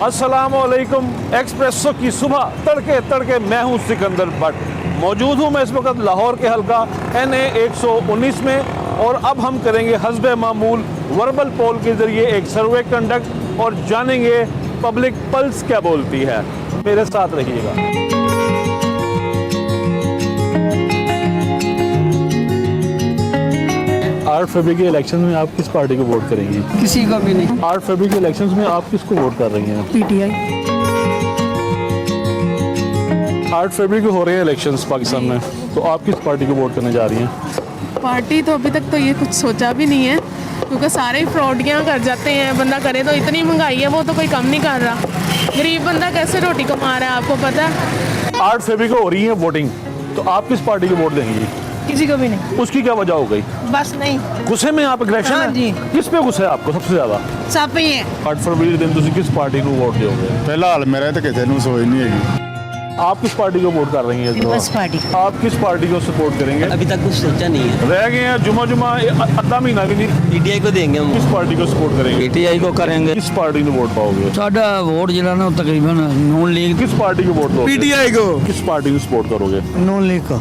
السلام علیکم. ایکسپریسو کی صبح تڑکے تڑکے, میں ہوں سکندر بٹ, موجود ہوں میں اس وقت لاہور کے حلقہ NA 119 میں, اور اب ہم کریں گے حسب معمول وربل پول کے ذریعے ایک سروے کنڈکٹ اور جانیں گے پبلک پلس کیا بولتی ہے. میرے ساتھ رہیے گا. 8 फरवरी के इलेक्शन में आप किस पार्टी को वोट करेंगी? किसी को भी नहीं। 8 फरवरी के इलेक्शन में आप किसको वोट कर रही हैं? पीटीआई। 8 फरवरी को हो रहे हैं इलेक्शंस पाकिस्तान में, तो आप किस पार्टी को वोट करने जा रही हैं? पार्टी तो अभी तक तो ये कुछ सोचा भी नहीं है, क्योंकि सारे ही फ्रॉडियाँ कर जाते हैं। बंदा करे तो इतनी महंगाई है, वो तो कोई कम नहीं कर रहा। गरीब बंदा कैसे रोटी कमा रहा है, आपको पता है। 8 फरवरी को हो रही है वोटिंग, तो आप किस पार्टी को वोट देंगी? किसी को भी नहीं। उसकी क्या वजह हो गई? बस नहीं। गुस्से में आप इलेक्शन हाँ जी। किस पे गुस्सा है आपको सबसे ज्यादा? सब ही है। 8 फरवरी के दिन ਤੁਸੀਂ किस पार्टी को वोट दोगे? फिलहाल मेरा तो किसी ਨੂੰ सोच नहीं है। आप किस पार्टी को वोट कर रही हैं? पीपल्स पार्टी। आप किस पार्टी को सपोर्ट करेंगे? अभी तक कुछ सोचा नहीं है। रह गए हैं जुमा आधा महीना भी नहीं। पीटीआई को देंगे हम। किस पार्टी को सपोर्ट करेंगे? पीटीआई को करेंगे। किस पार्टी को वोट पाओगे? साडा वोट जिला ना तकरीबन नून लीग। किस पार्टी को वोट दोगे? पीटीआई को। किस पार्टी को सपोर्ट करोगे? नून लीग को।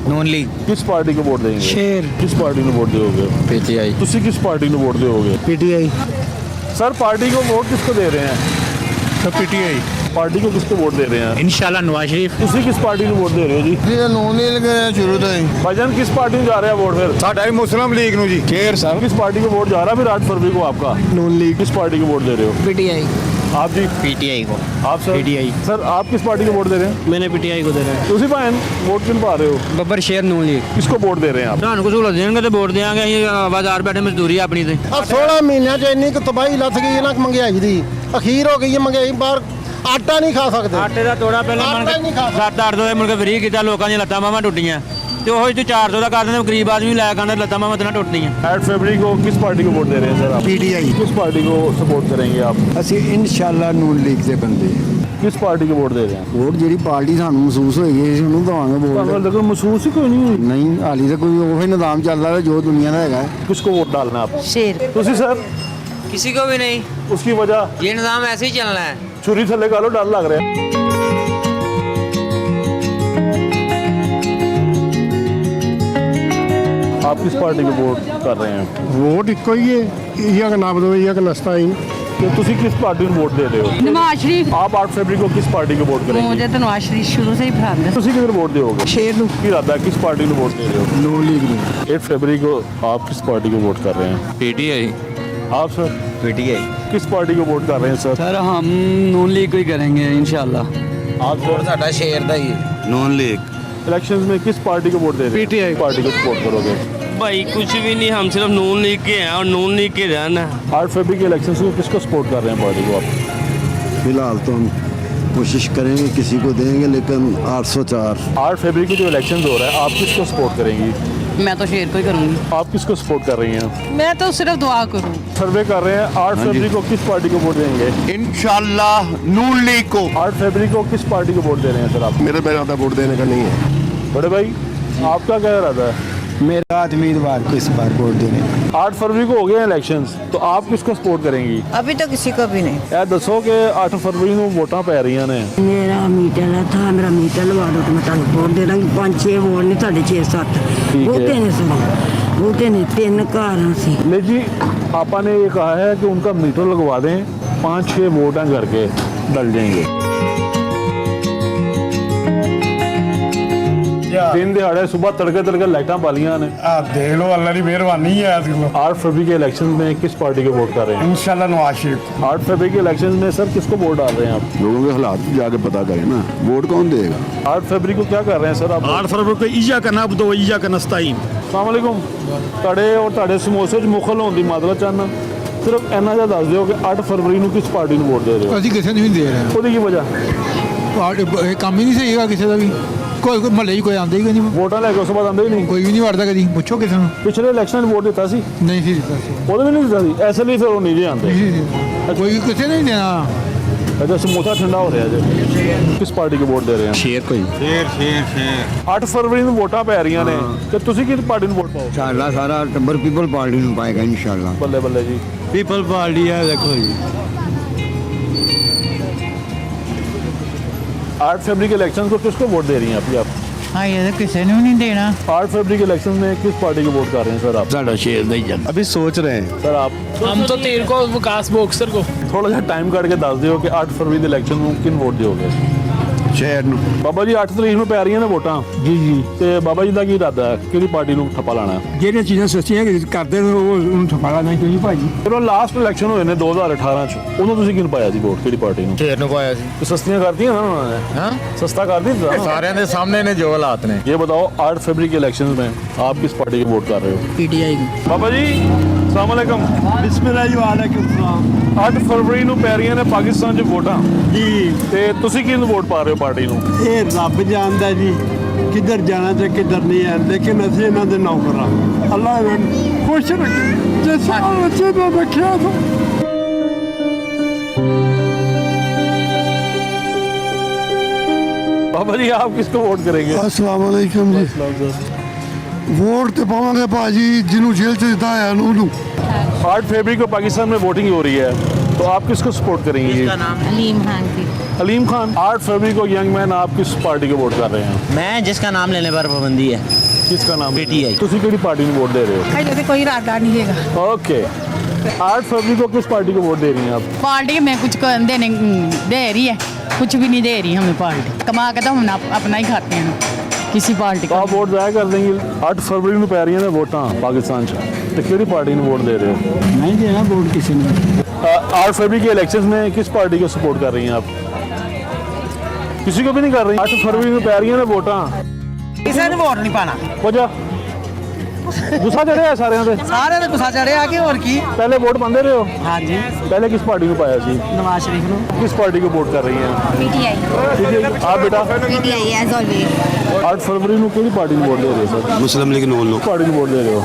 नून लीग। किस पार्टी को वोट देंगे? शेर। किस पार्टी को वोट दोगे? पीटीआई। ਤੁਸੀਂ किस पार्टी को वोट दोगे? पीटीआई। सर पार्टी को वोट किसको दे रहे हैं? तो पीटीआई। पार्टी को किसको वोट दे रहे हैं? इंशाल्लाह नवाज शरीफ। ਤੁਸੀਂ किस पार्टी को वोट दे रहे हो जी? नून लीग शुरू तो ही भाईजान किस पार्टी में जा रहे हैं वोट फिर? साडा भी मुस्लिम लीग नु जी। शेर साहब। किस पार्टी को वोट जा रहा है फिर 8 फरवरी को आपका? नून लीग। किस पार्टी को वोट दे रहे हो? पीटीआई। आप जी? पीटीआई को। आप सर? PTI। सर आप किस पार्टी को वोट दे रहे हैं? मैंने पीटीआई को देना है। ਤੁਸੀਂ ਭਾਂ ਵੋਟ ਕਿਨ ਪਾ ਰਹੇ ਹੋ? बब्बर शेर नून लीग। किसको वोट दे रहे हैं आप? ਤੁਹਾਨੂੰ ਕੁਝ ਸਹੂਲਤ ਦੇਣਗੇ ਤੇ ਵੋਟ ਦੇਾਂਗੇ। ਅਸੀਂ ਬਾਜ਼ਾਰ ਬੈਠੇ ਮਜ਼ਦੂਰੀ ਆਪਣੀ ਤੇ। 16 ਮਹੀਨਿਆਂ 'ਚ ਇੰਨੀ ਕੁ ਤਬਾਹੀ ਲੱਥ ਗਈ ਇਹਨਾਂ ਮਹਿੰਗਾਈ ਦੀ। ਅਖੀਰ ਹੋ ਗਈ ਹੈ ਮਹਿੰਗਾਈ, ਬਾਹਰ ਆਟਾ ਨਹੀਂ ਖਾ ਸਕਦੇ। ਆਟੇ ਦਾ ਤੋੜਾ ਪਹਿਲਾਂ ਆਟਾ ਹੀ ਨਹੀਂ ਖਾ ਸਕਦੇ। 7-8 ਦੇ ਮੁੜ ਕੇ ਫਰੀ ਕੀਤਾ, ਲੋਕਾਂ ਦੀਆਂ ਲੱਤਾਂ ਬਾਹਾਂ ਟੁੱਟੀਆਂ ਤੇ ਉਹ ਜੋ 400 ਦਾ ਕਰ ਦਿੰਦੇ, ਗਰੀਬ ਆਦਮੀ ਲੈ ਕੇ ਆਉਂਦਾ, ਲੱਤਾਂ ਬਾਹਾਂ ਤਾਂ ਟੁੱਟਦੀਆਂ। 8 फरवरी को किस पार्टी को वोट दे रहे हैं सर आप? पीटीआई। किस पार्टी को सपोर्ट करेंगे आप? ਅਸੀਂ ਇਨਸ਼ਾਅੱਲਾ ਨੂਨ ਲੀਗ ਦੇ ਬੰਦੇ। किस पार्टी को वोट दे रहे हैं? ਵੋਟ ਜਿਹੜੀ ਪਾਰਟੀ ਸਾਨੂੰ ਮਹਿਸੂਸ ਹੋਏਗੀ ਅਸੀਂ ਉਹਨੂੰ ਦਵਾਂਗੇ ਤੁਹਾਨੂੰ ਵੋਟ। ਲੱਗਦਾ ਮਹਿਸੂਸ ਹੀ ਕੋਈ ਨਹੀਂ ਹੋਈ। ਨਹੀਂ ਹਾਲੀ ਤਾਂ ਕੋਈ ਉਹੀ ਨਿਜ਼ਾਮ ਚੱਲਦਾ ਹੈ ਜੋ ਦੁਨੀਆ ਦਾ ਹੈਗਾ। किसको वोट डालना है आप? शेर। ਤੁਸੀਂ सर किसी को भी नहीं। उसकी वजह? ये निज़ाम ऐसे ही चलना है। छुरी थल्ले का लो डर लग रहा है। आप किस पार्टी को वोट कर रहे हैं? ਵੋਟ ਇੱਕੋ ਹੀ ਹੈ, ਇਹ ਕਿ ਨਾ ਬਦੋ ਇਹ ਕਿ ਨਸਤਾ ਹੀ। तो ਤੁਸੀਂ किस पार्टी को वोट दे रहे हो? नवाज शरीफ। आप 8 फरवरी को किस पार्टी को वोट करेंगे? मुझे तो नवाज शरीफ शुरू से ही पसंद है। ਤੁਸੀਂ किधर वोट दोगे? शेर नू। ਕੀ ਇਰਾਦਾ ਹੈ किस पार्टी को वोट दे रहे हो? ਨੂਨ ਲੀਗ ਨੂੰ। 8 फरवरी को आप किस पार्टी को वोट कर रहे हैं? पीटीआई। आप सर पीटीआई। किस पार्टी को वोट कर रहे हैं सर? सर हम नून लीग को ही करेंगे इंशाल्लाह। आप सर? साडा शेर दा ही है। ਨੂਨ ਲੀਗ। इलेक्शंस में किस पार्टी को वोट दे रहे हैं? PTI। पार्टी को सपोर्ट करोगे? भाई कुछ भी नहीं, हम सिर्फ नून लीग के हैं और नून लीग के रहना। 8 फरवरी के इलेक्शंस में किसको सपोर्ट कर रहे हैं पार्टी को आप? फिलहाल तो हम कोशिश करेंगे किसी को देंगे, लेकिन 804। 8 फरवरी के जो इलेक्शंस हो रहा है आप किसको सपोर्ट करेंगी? मैं तो शेर को ही करूँगी। आप किसको सपोर्ट कर रही हैं? मैं तो सिर्फ दुआ करूँ। सर्वे कर रहे हैं 8 फरवरी को किस पार्टी को वोट देंगे? इंशाल्लाह नून लीग को। 8 फरवरी को किस पार्टी को वोट दे रहे हैं सर आप? मेरे पे ज़्यादा वोट देने का नहीं है। बड़े भाई आपका क्या इरादा है? मेरा उम्मीदवार को इस बार वोट देने। 8 फरवरी को हो गए इलेक्शंस, तो आप किसको सपोर्ट करेंगी? अभी तो किसी को भी नहीं। ਇਹ ਦੱਸੋ ਕਿ 8 ਫਰਵਰੀ ਨੂੰ ਵੋਟਾਂ ਪੈ ਰਹੀਆਂ ਨੇ। ਮੇਰਾ ਮੀਟਰ ਹੈ ਥਾ ਮੇਰਾ ਮੀਟਰ ਲਵਾ ਦਿਓ ਤੇ ਮੈਂ ਤੁਹਾਨੂੰ ਵੋਟ ਦੇ ਦਾਂਗੀ। 5-6 ਵੋਟ ਨਹੀਂ ਤੁਹਾਡੇ 6-7 ਠੀਕ है। ਵੋਟੇ ਨੇ ਸਭ ਵੋਟੇ ਨੇ 3 ਘਰ ਸੀ। ले जी आपा ने ये कहा है कि उनका मीटर लगवा दें, 5-6 वोट हैं घर के डल जाएंगे। दिन दिहाड़े सुबह तड़के तड़के लाइटां पालियां ने। देख लो अल्लाह की मेहरबानी है। 8 फरवरी के इलेक्शन में किस पार्टी को वोट कर रहे हैं? इंशाल्लाह नवाज शरीफ। 8 फरवरी के इलेक्शन में सर किसको वोट डाल रहे हैं आप? लोगों के हालात जाके पता करें ना, वोट कौन देगा। 8 फरवरी को क्या कर रहे हैं सर आप? 8 फरवरी को ईजा करना अब तो ईजा का नस्ताइन। अस्सलाम वालेकुम। ਤੁਹਾਡੇ ਔਰ ਤੁਹਾਡੇ ਸਮੋਸੇ 'ਚ ਮੁਖਲ ਹੋਣ ਦੀ ਮਾਦਰਾ ਚਾਹਨਾ ਸਿਰਫ ਇੰਨਾ ਜਿਹਾ ਦੱਸ ਦਿਓ ਕਿ 8 ਫਰਵਰੀ ਨੂੰ ਕਿਸ ਪਾਰਟੀ ਨੂੰ ਵੋਟ ਦੇ ਰਹੇ ਹੋ? ਅਸੀਂ ਕਿਸੇ ਨੂੰ ਨਹੀਂ ਦੇ ਰਹੇ। ਉਹਦੀ ਕੀ ਵਜ੍ਹਾ? ਇਹ ਕੰਮ ਹੀ ਨਹੀਂ ਸਹੀ ਹੈਗਾ ਕਿਸੇ ਦਾ ਵੀ। ਕੋਈ ਮਹੱਲੇ 'ਚ ਕੋਈ ਆਉਂਦਾ ਹੀ ਨਹੀਂ। ਵੋਟਾਂ ਲੈ ਕੇ ਉਸ ਤੋਂ ਬਾਅਦ ਆਉਂਦੇ ਹੀ ਨਹੀਂ। ਕੋਈ ਵੀ ਨਹੀਂ ਵੜਦਾ ਕਦੀ। ਪੁੱਛੋ ਕਿਸੇ ਨੂੰ। ਪਿਛਲੇ ਇਲੈਕਸ਼ਨ 'ਚ ਵੋਟ ਦਿੱਤਾ ਸੀ? ਨਹੀਂ ਸੀ ਦਿੱਤਾ ਸੀ। ਉਹਦੇ ਵੀ ਨਹੀਂ ਦਿੱਤਾ ਸੀ, ਇਸ ਲਈ ਫਿਰ ਉਹ ਨਹੀਂ ਜੇ ਆਉਂਦੇ। ਕੋਈ ਕਿਸੇ ਨੇ ਨਹੀਂ ਦੇਣਾ। अच्छा समोसा ठंडा हो रहा है। किस पार्टी को वोट दे रहे हैं? शेर को ही। शेर 8 फरवरी ਨੂੰ ਵੋਟਾਂ ਪੈ ਰਹੀਆਂ ਨੇ ਤੇ ਤੁਸੀਂ ਕਿਸ ਪਾਰਟੀ ਨੂੰ ਵੋਟ ਪਾਓ? इंशाल्लाह सारा टब्बर पीपल पार्टी में पाएगा इंशाल्लाह। ਬੱਲੇ ਬੱਲੇ ਜੀ। पीपल पार्टी है देखो जी। 8 फरवरी के इलेक्शन को किसको वोट दे रही हैं अभी आप? हाँ ये तो किसी ने नहीं देना। 8 फरवरी के इलेक्शन में किस पार्टी को वोट कर रहे हैं सर आप? सारा शेर नहीं जन अभी सोच रहे हैं सर आप? हम तो तीर को विकास बोक्सर को। थोड़ा सा टाइम काट के दस दियो कि 8 फरवरी के इलेक्शन में किन वोट दोगे? ਸ਼ਹਿਰ ਨੂੰ। ਬਾਬਾ ਜੀ 8 ਤਰੀਕ ਨੂੰ ਪੈ ਰਹੀਆਂ ਨੇ ਵੋਟਾਂ ਜੀ ਜੀ। ਤੇ ਬਾਬਾ ਜੀ ਦਾ ਕੀ ਇਰਾਦਾ ਹੈ, ਕਿਹੜੀ ਪਾਰਟੀ ਨੂੰ ਠੱਪਾ ਲਾਣਾ? ਜਿਹੜੀਆਂ ਚੀਜ਼ਾਂ ਸਸਤੀਆਂ ਕਰਦੇ ਨੇ ਉਹ ਉਹਨੂੰ ਠਪਾਲਾ ਨਹੀਂ ਚਾਹੀਦੀ ਭਾਜੀ। ਜਦੋਂ ਲਾਸਟ ਇਲੈਕਸ਼ਨ ਹੋਏ ਨੇ 2018 ਚ, ਉਦੋਂ ਤੁਸੀਂ ਕਿਹਨੂੰ ਪਾਇਆ ਸੀ ਵੋਟ, ਕਿਹੜੀ ਪਾਰਟੀ ਨੂੰ? ਸ਼ੇਰ ਨੂੰ ਪਾਇਆ ਸੀ। ਤੇ ਸਸਤੀਆਂ ਕਰਦੀਆਂ ਨਾ ਉਹਨਾਂ ਨੇ? हाँ सस्ता कर दी था सारे ने सामने ने जो हालात ने। ये बताओ 8 फरवरी के इलेक्शन में आप किस पार्टी को वोट कर रहे हो? पीटीआई बाबा जी अस्सलाम वालेकुम। ਬਿਸਮਿਲ੍ਲਾਹਿਰਰਹਿਮਾਨਿਰਰਹੀਮ। 8 ਫਰਵਰੀ ਨੂੰ ਪੈ ਰਹੀਆਂ ਨੇ ਪਾਕਿਸਤਾਨ 'ਚ ਵੋਟਾਂ ਜੀ। ਤੇ ਤੁਸੀਂ ਕਿਹਨੂੰ ਵੋਟ ਪਾ ਰਹੇ ਹੋ ਪਾਰਟੀ ਨੂੰ? ਇਹ ਰੱਬ ਜਾਣਦਾ ਜੀ ਕਿੱਧਰ ਜਾਣਾ ਤੇ ਕਿੱਧਰ ਨਹੀਂ ਹੈ, ਲੇਕਿਨ ਅਸੀਂ ਇਹਨਾਂ ਦੇ ਨੌਕਰ ਹਾਂ। ਅੱਲਾਹ ਇਹਨਾਂ ਨੂੰ ਖੁਸ਼ ਰੱਖੇ, ਜਿਸ ਬੱਚੇ ਨੂੰ ਰੱਖਿਆ ਤਾਂ। बाबा जी आप किसको वोट करेंगे? अस्सलाम वालेकुम जी। वोट तो पावांगे भाजी जिन्हों जेल च दिता है उन्होंने। 8 फरवरी को पाकिस्तान में वोटिंग हो रही है, तो आप किसको सपोर्ट करेंगे? हलीम खान की। हलीम खान। 8 फरवरी को यंग मैन आप किस पार्टी को वोट कर रहे हैं? मैं जिसका नाम लेने पर पाबंदी है। किसका नाम? PTI। ਤੁਸੀਂ ਕਿਹੜੀ ਪਾਰਟੀ ਨੂੰ ਵੋਟ ਦੇ ਰਹੇ ਹੋ? अरे कोई इरादा नहीं है। ओके। 8 फरवरी को किस पार्टी को वोट दे रही हैं आप? पार्टी में कुछ देने दे रही है, कुछ भी नहीं दे रही हमें पार्टी। कमा के तो हम अपना ही खाते हैं किसी पार्टी तो आप वोट ज़ाया कर देंगे? 8 फरवरी ਨੂੰ ਪੈ ਰਹੀਆਂ ਨੇ ਵੋਟਾਂ ਪਾਕਿस्तान 'ਚ, ਤੇ ਕਿਹੜੀ ਪਾर्टी ਨੂੰ वोट दे रहे हो? नहीं देना वोट किसी ने। 8 फरवरी के इलेक्शंस में किस पार्टी को सपोर्ट कर रही हैं आप? किसी को भी नहीं कर रही? 8 फरवरी ਨੂੰ ਪੈ ਰਹੀਆਂ ਨੇ ਵੋਟਾਂ, किसी ने वोट नहीं पाना। वजह गुस्सा चढ़िया सारे पे? सारे ने गुस्सा चढ़िया कि और की। पहले वोट पाते रहे हो? हाँ जी। पहले किस पार्टी को पाया सी? नवाज शरीफ को। किस पार्टी को वोट कर रही हैं? पीटीआई। आप बेटा? PTI as always. 8 फरवरी को किहड़ी पार्टी को वोट दे रहे हो सर? मुस्लिम लीग नून लो। पार्टी को वोट दे रहे हो?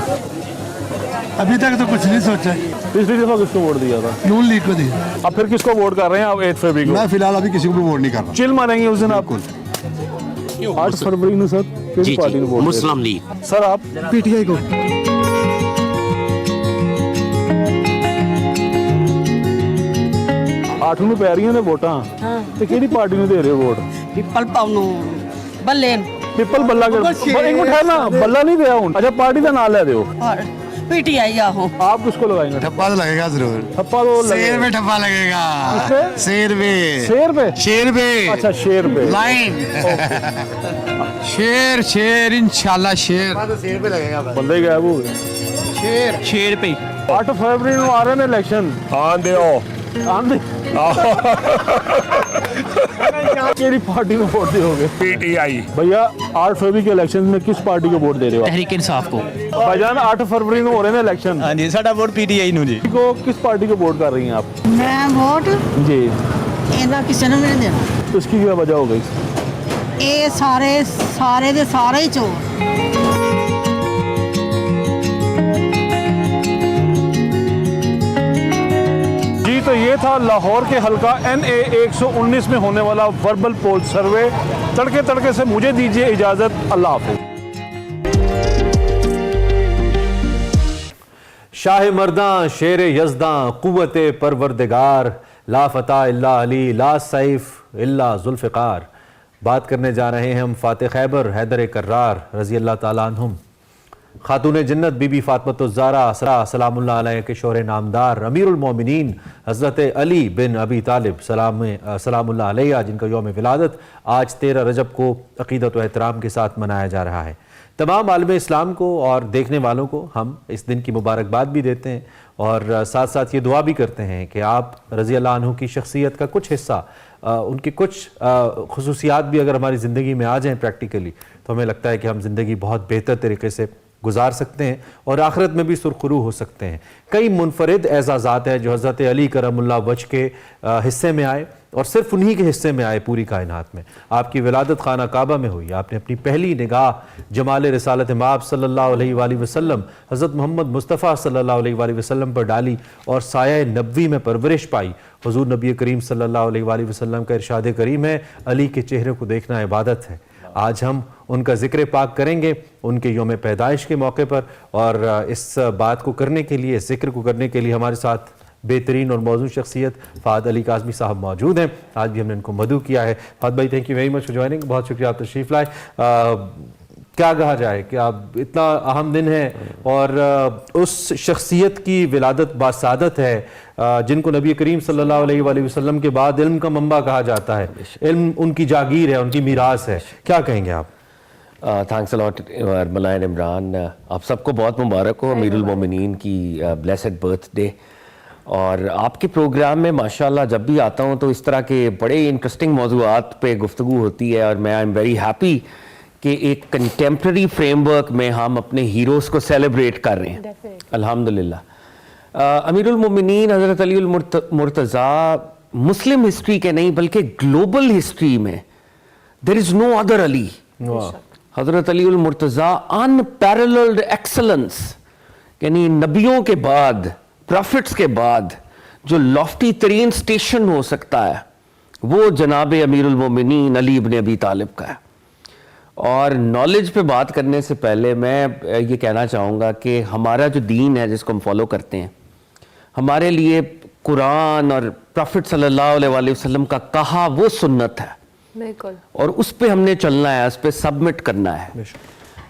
अभी तक तो कुछ नहीं सोचा। पिछली दफा किसको वोट दिया था? नून लीग को दी। अब फिर किसको वोट कर रहे हैं आप 8 फरवरी को? मैं फिलहाल अभी किसी को भी वोट नहीं कर रहा। चिल मारेंगे उस दिन आप? 8 फरवरी को सर किस पार्टी को वोट? मुस्लिम लीग। सर आप? पीटीआई को। 8 ਨੂੰ ਪੈ ਰਹੀਆਂ ਨੇ ਵੋਟਾਂ, ਤੇ ਕਿਹੜੀ ਪਾਰਟੀ ਨੂੰ ਦੇ ਰਹੇ ਹੋ ਵੋਟ? पिपल पाउनो बल्ले ਪਿੱਪਲ ਬੱਲਾ ਇੱਕ ਮਿੰਟ ठहरना, बल्ला नहीं दिया हूँ। अच्छा पार्टी का नाम ले दो। पीटीआई आहो। आप किसको लगाएंगे? ठप्पा तो लगेगा जरूर। ठप्पा तो शेर पे ठप्पा लगेगा। शेर पे। शेर पे? शेर पे। अच्छा शेर पे। लाइन। शेर शेर इंशाल्लाह शेर। शेर पे लगेगा। बंदे गायब हो गए। शेर पे। 8 फरवरी ਨੂੰ ਆ ਰਹੇ ਨੇ ਇਲੈਕਸ਼ਨ। आंदे हो। ਆਂਦੇ ਕਿਹੜੀ ਪਾर्टी ਨੂੰ वोट दोगे? पीटीआई। भैया 8 फरवरी के इलेक्शन में किस पार्टी को वोट दे रहे हो? तहरीक इंसाफ को। भाईजान 8 फरवरी ਨੂੰ ਹੋ ਰਹੇ ਨੇ ਇਲੈਕਸ਼ਨ। हाँ जी, साडा वोट PTI ਨੂੰ जी। को किस पार्टी को वोट कर रही हैं आप? मैं वोट जी। ਇਹਦਾ ਕਿਸੇ ਨੂੰ ਵੀ ਨਹੀਂ ਦੇਣਾ। तो इसकी क्या वजह हो गई? ਇਹ ਸਾਰੇ ਦੇ ਸਾਰੇ ਹੀ ਚੋਰ। जी तो ये था लाहौर के हलका NA 119 में होने वाला वर्बल पोल सर्वे। तड़के तड़के से मुझे दीजिए इजाजत। अल्लाह हाफिज। शाह मर्दां शेर यज़दां कुव्वते परवरदिगार, ला फता इल्ला अली ला सैफ इल्ला जुल्फ़िकार। बात करने जा रहे हैं हम फ़ातिह खैबर हैदर कर्रार रज़ी अल्लाह ताला अन्हुम, खातून जन्नत बीबी फ़ातिमा सलामुल्लाह अलैह के शोहर नामदार अमीरुल मोमिनीन हज़रत अली बिन अबी तालिब सलामुल्लाह अलैह, जिनका यौम विलादत आज 13 रजब को अक़ीदत व एहतराम के साथ मनाया जा रहा है। तमाम आलम इस्लाम को और देखने वालों को हम इस दिन की मुबारकबाद भी देते हैं और साथ साथ ये दुआ भी करते हैं कि आप रज़ी अल्लाह अन्हु की शख्सियत का कुछ हिस्सा, उनकी कुछ खुसूसियात भी अगर हमारी ज़िंदगी में आ जाएँ प्रैक्टिकली, तो हमें लगता है कि हम ज़िंदगी बहुत बेहतर तरीके से गुजार सकते हैं और आखिरत में भी सुरखरू हो सकते हैं। कई मुनफरिद एजाज़ात हैं जो हज़रत अली करमुल्लाह वजह के हिस्से में आए और सिर्फ उन्हीं के हिस्से में आए पूरी कायनात में। आपकी विलादत खाना काबा में हुई, आपने अपनी पहली निगाह जमाल रिसालत माब सल्लल्लाहु अलैहि वसल्लम हज़रत मोहम्मद मुस्तफ़ा सल्लल्लाहु अलैहि वसल्लम पर डाली और साया नबवी में परवरिश पाई। हुज़ूर नबी करीम सल्लल्लाहु अलैहि वसल्लम का इरशाद करीम है, अली के चेहरे को देखना इबादत है। आज हम उनका ज़िक्र पाक करेंगे उनके यौम पैदाइश के मौके पर, और इस बात को करने के लिए, ज़िक्र को करने के लिए हमारे साथ बेहतरीन और मौजूद शख्सियत फ़ाद अली काज़मी साहब मौजूद हैं। आज भी हमने इनको मदऊ किया है। फ़ाद भाई, thank you very much for joining. बहुत शुक्रिया आप तशरीफ़ लाए। क्या कहा जाए कि आप इतना अहम दिन है और उस शख्सियत की विलादत बासादत है جن کو نبی کریم صلی اللہ علیہ وآلہ وسلم کے بعد علم کا منبع کہا جاتا ہے، علم ان کی جاگیر ہے، ان کی میراث ہے، کیا کہیں گے آپ؟ تھینکس الاٹ ملائن عمران، آپ سب کو بہت مبارک ہو امیر المومنین کی بلیسڈ برتھ ڈے. اور آپ کے پروگرام میں ماشاءاللہ جب بھی آتا ہوں تو اس طرح کے بڑے انٹرسٹنگ موضوعات پہ گفتگو ہوتی ہے، اور میں آئی ایم ویری ہیپی کہ ایک کنٹمپرری فریم ورک میں ہم اپنے ہیروز کو سیلیبریٹ کر رہے ہیں الحمدللہ. امیر المومنین حضرت علی المرتضیٰ مسلم ہسٹری کے نہیں بلکہ گلوبل ہسٹری میں دیر از نو ادر علی. حضرت علی المرتضیٰ unparalleled ایکسلنس، یعنی نبیوں کے بعد، پروفٹس کے بعد جو لافٹی ترین سٹیشن ہو سکتا ہے وہ جناب امیر المومنین علی ابن ابی طالب کا ہے. اور نالج پہ بات کرنے سے پہلے میں یہ کہنا چاہوں گا کہ ہمارا جو دین ہے جس کو ہم فالو کرتے ہیں، ہمارے لیے قرآن اور پروفٹ صلی اللہ علیہ وآلہ وسلم کا کہا وہ سنت ہے، بالکل، اور اس پہ ہم نے چلنا ہے، اس پہ سبمٹ کرنا ہے.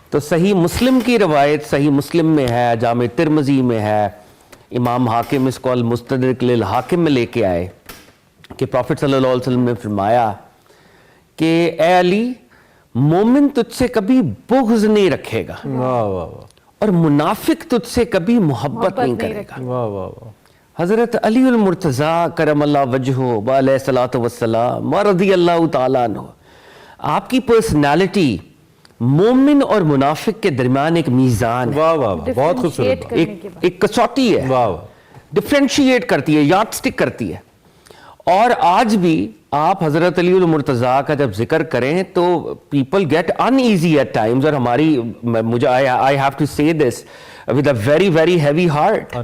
تو صحیح مسلم کی روایت صحیح مسلم میں ہے، جامع ترمذی میں ہے، امام حاکم اس کو المستدرک للحاکم میں لے کے آئے کہ پروفٹ صلی اللہ علیہ وسلم نے فرمایا کہ اے علی، مومن تجھ سے کبھی بغض نہیں رکھے گا اور منافق تجھ سے کبھی محبت نہیں کرے گا. حضرت علی المرتضیٰ کرم اللہ وجہہ علیہ الصلوۃ والسلام رضی اللہ تعالیٰ عنہ، آپ کی پرسنالٹی مومن اور منافق کے درمیان ایک میزان ہے، بہت خوبصورت، ایک کسوٹی ہے، ڈفرینشیٹ کرتی ہے، یارڈ سٹک کرتی ہے. اور آج بھی آپ حضرت علی المرتضیٰ کا جب ذکر کریں تو people get uneasy at times, اور ہماری مجھے آئی ہیو ٹو سے دس with a very very heavy heart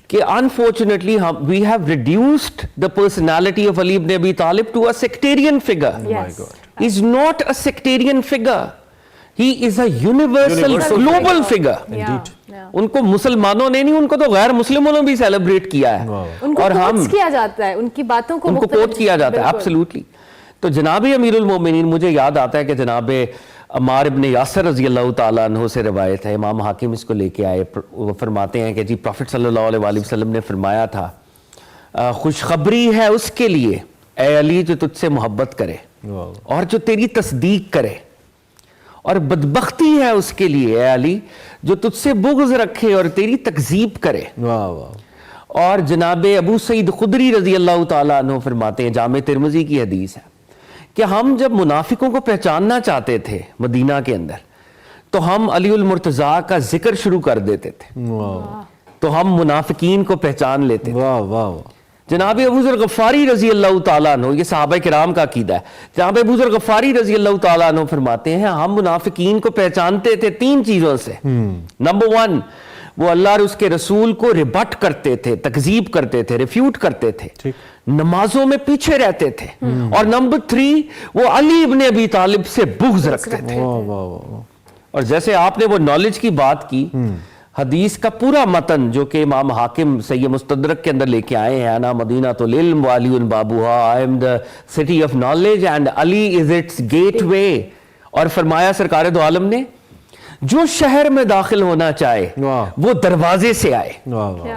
کہ unfortunately we have reduced the personality of Ali ibn Abi Talib to a sectarian figure. He is not a sectarian figure, he is a universal global figure. ان کو مسلمانوں نے نہیں، ان کو تو غیر مسلموں نے بھی سیلیبریٹ کیا ہے، اور ہم کیا جاتا ہے، ان کی باتوں کو کوٹ کیا جاتا ہے. ایبسلیوٹلی. تو جناب امیر المومنین، مجھے یاد آتا ہے کہ جناب عمار ابن یاسر رضی اللہ تعالیٰ عنہ سے روایت ہے، امام حاکم اس کو لے کے آئے، وہ فرماتے ہیں کہ جی پروفٹ صلی اللہ علیہ وآلہ وسلم نے فرمایا تھا خوشخبری ہے اس کے لیے اے علی جو تجھ سے محبت کرے اور جو تیری تصدیق کرے، اور بدبختی ہے اس کے لیے اے علی جو تجھ سے بغض رکھے اور تیری تکذیب کرے. اور جناب ابو سعید خدری رضی اللہ تعالیٰ عنہ فرماتے ہیں، جامع ترمذی کی حدیث ہے، کہ ہم جب منافقوں کو پہچاننا چاہتے تھے مدینہ کے اندر تو ہم علی المرتضیٰ کا ذکر شروع کر دیتے تھے، تو ہم منافقین کو پہچان لیتے تھے. جناب ابو ذر غفاری رضی اللہ تعالیٰ عنہ، یہ صحابہ کرام کا عقیدہ ہے، جناب ابو ذر غفاری رضی اللہ تعالیٰ عنہ فرماتے ہیں ہم منافقین کو پہچانتے تھے 3 چیزوں سے. نمبر 1، وہ اللہ اور اس کے رسول کو ریبٹ کرتے تھے، تکذیب کرتے تھے، ریفیوٹ کرتے تھے، نمازوں میں پیچھے رہتے تھے، اور نمبر 3 وہ علی ابن ابی طالب سے بغض رکھتے تھے. اور جیسے آپ نے وہ نالج کی بات کی، حدیث کا پورا متن جو کہ امام حاکم صحیح مستدرک کے اندر لے کے آئے ہیں، انا مدینۃ العلم وعلی بابوہا، I am the city of knowledge and Ali is its gateway. اور فرمایا سرکار دو عالم نے جو شہر میں داخل ہونا چاہے وہ دروازے سے آئے.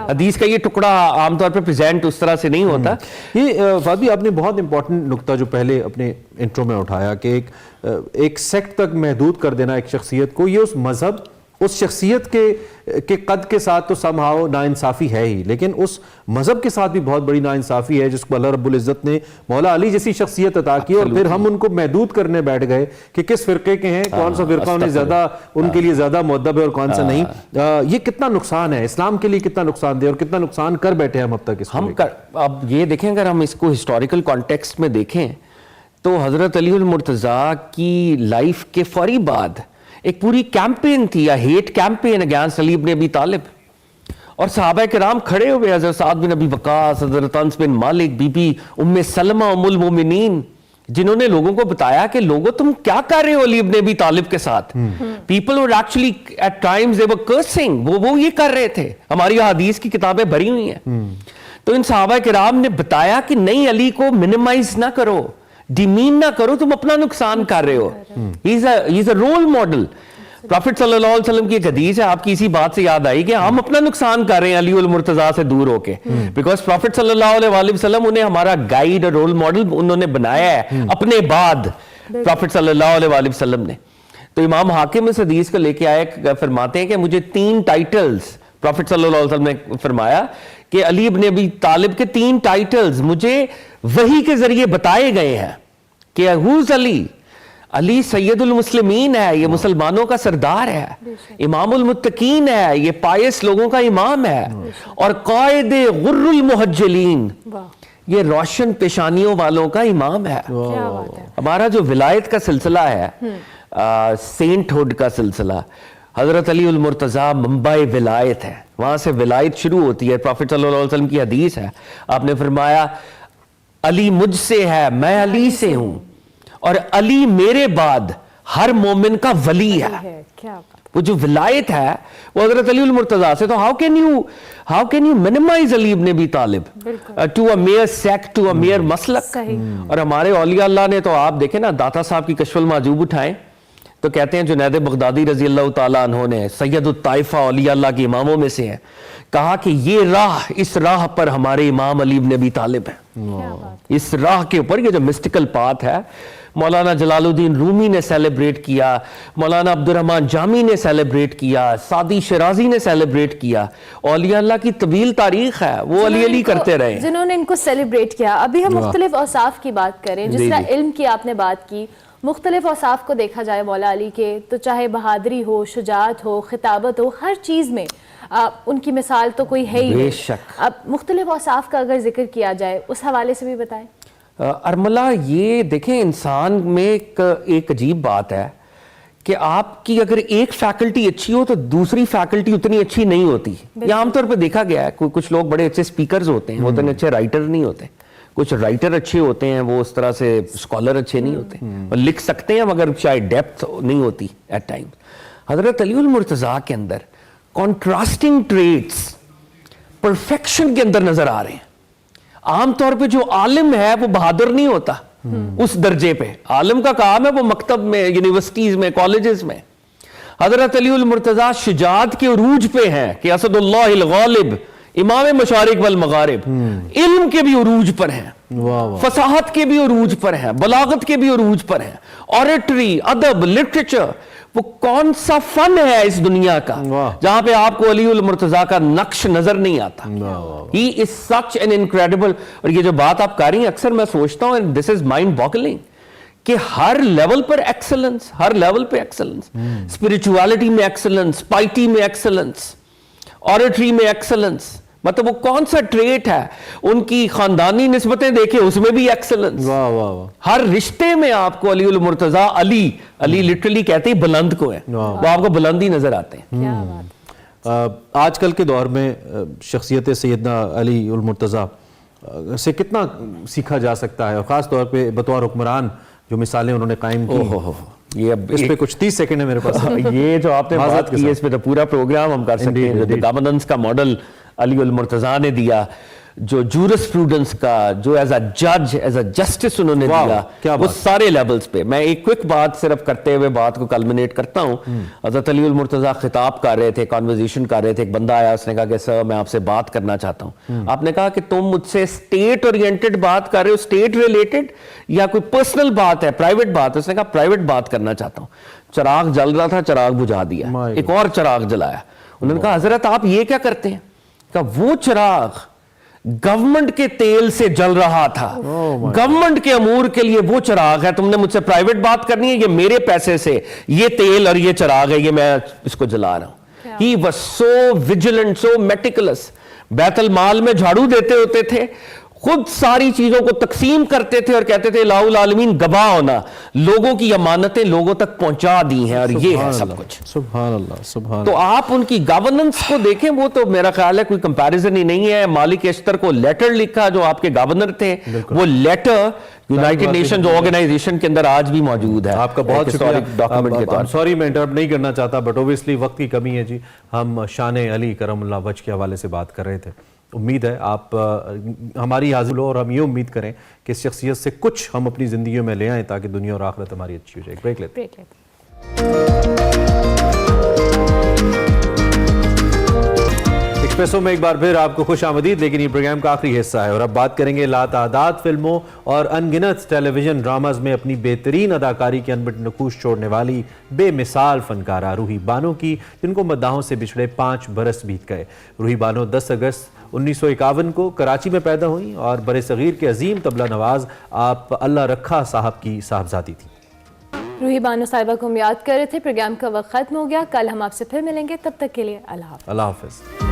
حدیث کا یہ ٹکڑا عام طور پر پریزنٹ اس طرح سے نہیں ہوتا. یہ فادی آپ نے بہت امپورٹنٹ نقطہ جو پہلے اپنے انٹرو میں اٹھایا کہ ایک سیکٹ تک محدود کر دینا ایک شخصیت کو، یہ اس مذہب اس شخصیت کے قد کے ساتھ تو سمہاؤ ناانصافی ہے ہی، لیکن اس مذہب کے ساتھ بھی بہت بڑی ناانصافی ہے جس کو اللہ رب العزت نے مولا علی جیسی شخصیت عطا کی، اور پھر ہم ان کو محدود کرنے بیٹھ گئے کہ کس فرقے کے ہیں، کون سا فرقہ انہیں زیادہ ان کے لیے زیادہ مؤدب ہے اور کون سا نہیں. یہ کتنا نقصان ہے اسلام کے لیے، کتنا نقصان دہ اور کتنا نقصان کر بیٹھے ہم اب تک اس کو. اب یہ دیکھیں اگر ہم اس کو ہسٹوریکل کانٹیکسٹ میں دیکھیں تو حضرت علی المرتضیٰ کی لائف کے فوری بعد ایک پوری کیمپین تھی، ہیٹ کیمپین اگینسٹ علی ابن ابی طالب، اور صحابہ کرام کھڑے ہوئے، حضرت سعد بن ابی وقاص، حضرت انس بن مالک، بی بی ام سلمہ ام المومنین، جنہوں نے لوگوں کو بتایا کہ لوگوں تم کیا کر رہے ہو علی ابن ابی طالب کے ساتھ. People were actually at times they were cursing، وہ یہ کر رہے تھے. ہماری حدیث کی کتابیں بھری ہوئی ہیں. تو ان صحابہ کرام نے بتایا کہ نہیں، علی کو منیمائز نہ کرو، ڈیمین نہ کرو، تم اپنا نقصان کر رہے ہو. He's a role model. Profit सल्लल्लाहु अलैहि वसल्लम की एक हदीस है, आपकी इसी बात से याद आई कि हम अपना नुकसान कर रहे हैं अली उल मुर्तजा से दूर होके, बिकॉज प्रॉफिट सल्लल्लाहु अलैहि वसल्लम उन्हें हमारा गाइड और रोल मॉडल उन्होंने बनाया है अपने बाद प्रॉफिट सल्लल्लाहु अलैहि वसल्लम ने। तो इमाम हाकिम इस हदीस को लेके आए, फरमाते हैं कि मुझे 3 टाइटल्स प्रॉफिट सल्लल्लाहु अलैहि वसल्लम ने फरमाया कि अली इब्न अबी तालिब के 3 टाइटल्स मुझे वही के जरिए बताए गए हैं कि हुज अली, अली सैयदुल मुस्लिमीन है, ये मुसलमानों का सरदार है, इमामुल मुत्तकीन है, ये पायस लोगों का इमाम है, और कायदे गुर्रुल मुहज्जलीन, ये रोशन पेशानियों वालों का इमाम है। हमारा जो विलायत का सिलसिला है, सेंटहुड का सिलसिला, हजरत अली उल मुर्तजा मंबाए विलायत है, वहां से विलायत शुरू होती है। प्रॉफिट सल्लल्लाहु अलैहि वसल्लम की हदीस है, आपने फरमाया अली मुझसे है, मैं अली से हूं, और अली मेरे बाद हर मोमिन का वली है। वो जो विलायत है वो हजरत अली उल मुर्तजा से। तो how can you minimize Ali ibn Abi Talib to a mere sect, to a mere मसलक। और हमारे औलिया अल्लाह ने, तो आप देखें ना, दाता साहब की कशफुल माजूब उठाएं तो कहते हैं जुनैद बगदादी रजी अल्लाह ताला अन्हो ने, सैयदुत ताइफा औलिया अल्लाह के इमामों में से है, कहा कि ये राह, इस राह पर हमारे इमाम अली इब्न अबी तालिब है। इस राह के ऊपर ये जो मिस्टिकल पाथ है, मौलाना जलालुद्दीन रूमी ने सेलिब्रेट किया, मौलाना अब्दुर्रहमान जामी ने सेलिब्रेट किया, सादी शिराजी ने सेलिब्रेट किया। औलिया अल्लाह की तवील तारीख है, वो अली अली करते रहे जिन्होंने इनको सेलिब्रेट किया। अभी हम मुख्तलिफ औसाफ की बात करें, जिस तरह इल्म की आपने बात की, मुख्तलिफ औसाफ को देखा जाए मौला अली के, तो चाहे बहादरी हो, शुजाअत हो, खिताबत हो, हर चीज़ में उनकी मिसाल तो कोई है ही नहीं। अब मुख्तलिफ औसाफ का अगर जिक्र किया जाए, उस हवाले से भी बताएं। अरमला, ये देखें, इंसान में एक अजीब बात है कि आपकी अगर एक फैकल्टी अच्छी हो तो दूसरी फैकल्टी उतनी अच्छी नहीं होती। ये आमतौर पर देखा गया है। कुछ लोग बड़े अच्छे स्पीकर्स होते हैं, उतने अच्छे राइटर नहीं होते। कुछ राइटर अच्छे होते हैं, वो उस तरह से स्कॉलर अच्छे नहीं होते, और लिख सकते हैं मगर शायद डेप्थ नहीं होती एट टाइम। हजरत अली उल मुर्तजा के अंदर कॉन्ट्रास्टिंग ट्रेट्स परफेक्शन के अंदर नजर आ रहे हैं। आमतौर पे जो आलिम है वो बहादुर नहीं होता उस दर्जे पे। आलिम का काम है वो मकतब में, यूनिवर्सिटीज में, कॉलेजेस में। हजरत अली उल मुर्तजा शुजाअत के उरूज पे हैं कि असदुल्लाहिल गालिब, इमाम मशारिक वल मगारिब, इल्म के भी उरूज पर हैं, फसाहत के भी उरूज पर हैं, बलागत के भी उरूज पर हैं, ऑरेटरी, अदब, लिटरेचर। वो कौन सा फन है इस दुनिया का जहां पे आपको अली उल मुर्तजा का नक्श नजर नहीं आता। He is such an incredible. और ये जो बात आप कर रही हैं, अक्सर मैं सोचता हूं, दिस इज माइंड बॉगलिंग, कि हर लेवल पर एक्सेलेंस, हर लेवल पे एक्सेलेंस, स्पिरिचुअलिटी में एक्सेलेंस, पाइटी में एक्सेलेंस, ऑरेटरी में एक्सेलेंस। मतलब वो कौन सा ट्रेट है, उनकी खानदानी निस्बतें देखें, उसमें भी एक्सेलेंस। वाह वाह वाह। हर रिश्ते में आपको अली उल मुर्तजा, अली लिटरली कहते हैं बुलंद को है, वो आपको बुलंद ही नजर आते हैं। आजकल के दौर में शख्सियत सैयदना अली उल मुर्तजा से कितना सीखा जा सकता है, और खास तौर पे बतौर हुक्मरान जो मिसालें उन्होंने कायम की। ये अब इस पे कुछ 30 सेकंड है मेरे पास। ये जो आपने बात की है, इस पे तो पूरा प्रोग्राम हम कर सकते हैं। गवर्नेंस का मॉडल अली उल मुर्तजा ने दिया, जो जूरिस्प्रूडेंस का, जो एज अ जज, एज अ जस्टिस उन्होंने दिया, वो सारे लेवल्स पे। मैं एक क्विक बात सिर्फ करते हुए बात को कल्मिनेट करता हूं। हज़रत अली उल मुर्तजा खिताब कर रहे थे, कॉन्वर्सेशन कर रहे थे, एक बंदा आया, उसने कहा कि सर मैं आपसे बात करना चाहता हूं। आपने कहा कि तुम मुझसे स्टेट ओरिएंटेड बात कर रहे हो, स्टेट रिलेटेड या कोई पर्सनल बात है, प्राइवेट बात है? उसने कहा प्राइवेट बात करना चाहता हूं। चिराग जल रहा था, चिराग बुझा दिया, एक और चिराग जलाया। उन्होंने कहा हजरत आप ये क्या करते हैं? कहा वो चिराग गवर्नमेंट के तेल से जल रहा था, गवर्नमेंट के अमूर के लिए वो चिराग है। तुमने मुझसे प्राइवेट बात करनी है, ये मेरे पैसे से ये तेल और ये चिराग है, ये मैं इसको जला रहा हूं। He was so vigilant, so meticulous। Betul माल में झाड़ू देते होते थे, खुद सारी चीजों को तकसीम करते थे और कहते थे लाउल आलमीन गवाह होना, लोगों की अमानतें लोगों तक पहुंचा दी हैं और ये है सब कुछ। सुभान अल्लाह, सुभान। तो आप उनकी गवर्नेंस को देखें, वो तो मेरा ख्याल है कोई कंपैरिजन ही नहीं है। मालिक अश्तर को लेटर लिखा, जो आपके गवर्नर थे, वो लेटर यूनाइटेड नेशंस ऑर्गेनाइजेशन के अंदर आज भी मौजूद है। आपका बहुत शुक्रिया डॉक्यूमेंट के तौर। सॉरी मैं इंटरप्ट नहीं करना चाहता, बट ओबियसली वक्त की कमी है जी। हम शान अली करमुल्लाह वजह के हवाले से बात कर रहे थे। उम्मीद है आप हमारी हाजिर हो, और हम ये उम्मीद करें कि इस शख्सियत से कुछ हम अपनी ज़िंदगियों में ले आएँ ताकि दुनिया और आखिरत हमारी अच्छी हो जाए। ब्रेक लेते हैं। एक्सप्रेसो में एक बार फिर आपको खुश आमदीद, लेकिन ये प्रोग्राम का आखिरी हिस्सा है और अब बात करेंगे लातादाद फिल्मों और अनगिनत टेलीविजन ड्रामाज में अपनी बेहतरीन अदाकारी की अनबट नकूश छोड़ने वाली बेमिसाल फनकारा रूही बानो की, जिनको मद्दाहों से बिछड़े 5 बरस बीत गए। रूही बानो 10 अगस्त 1951 को कराची में पैदा हुई और बरसगीर के अजीम तबला नवाज आप अल्लाह रखा साहब की साहबजादी थी। रूही बानो साहिबा को हम याद कर रहे थे। प्रोग्राम का वक्त खत्म हो गया, कल हम आपसे फिर मिलेंगे, तब तक के लिए अल्लाह हाफ़िज़। अल्लाह हाफ़िज़।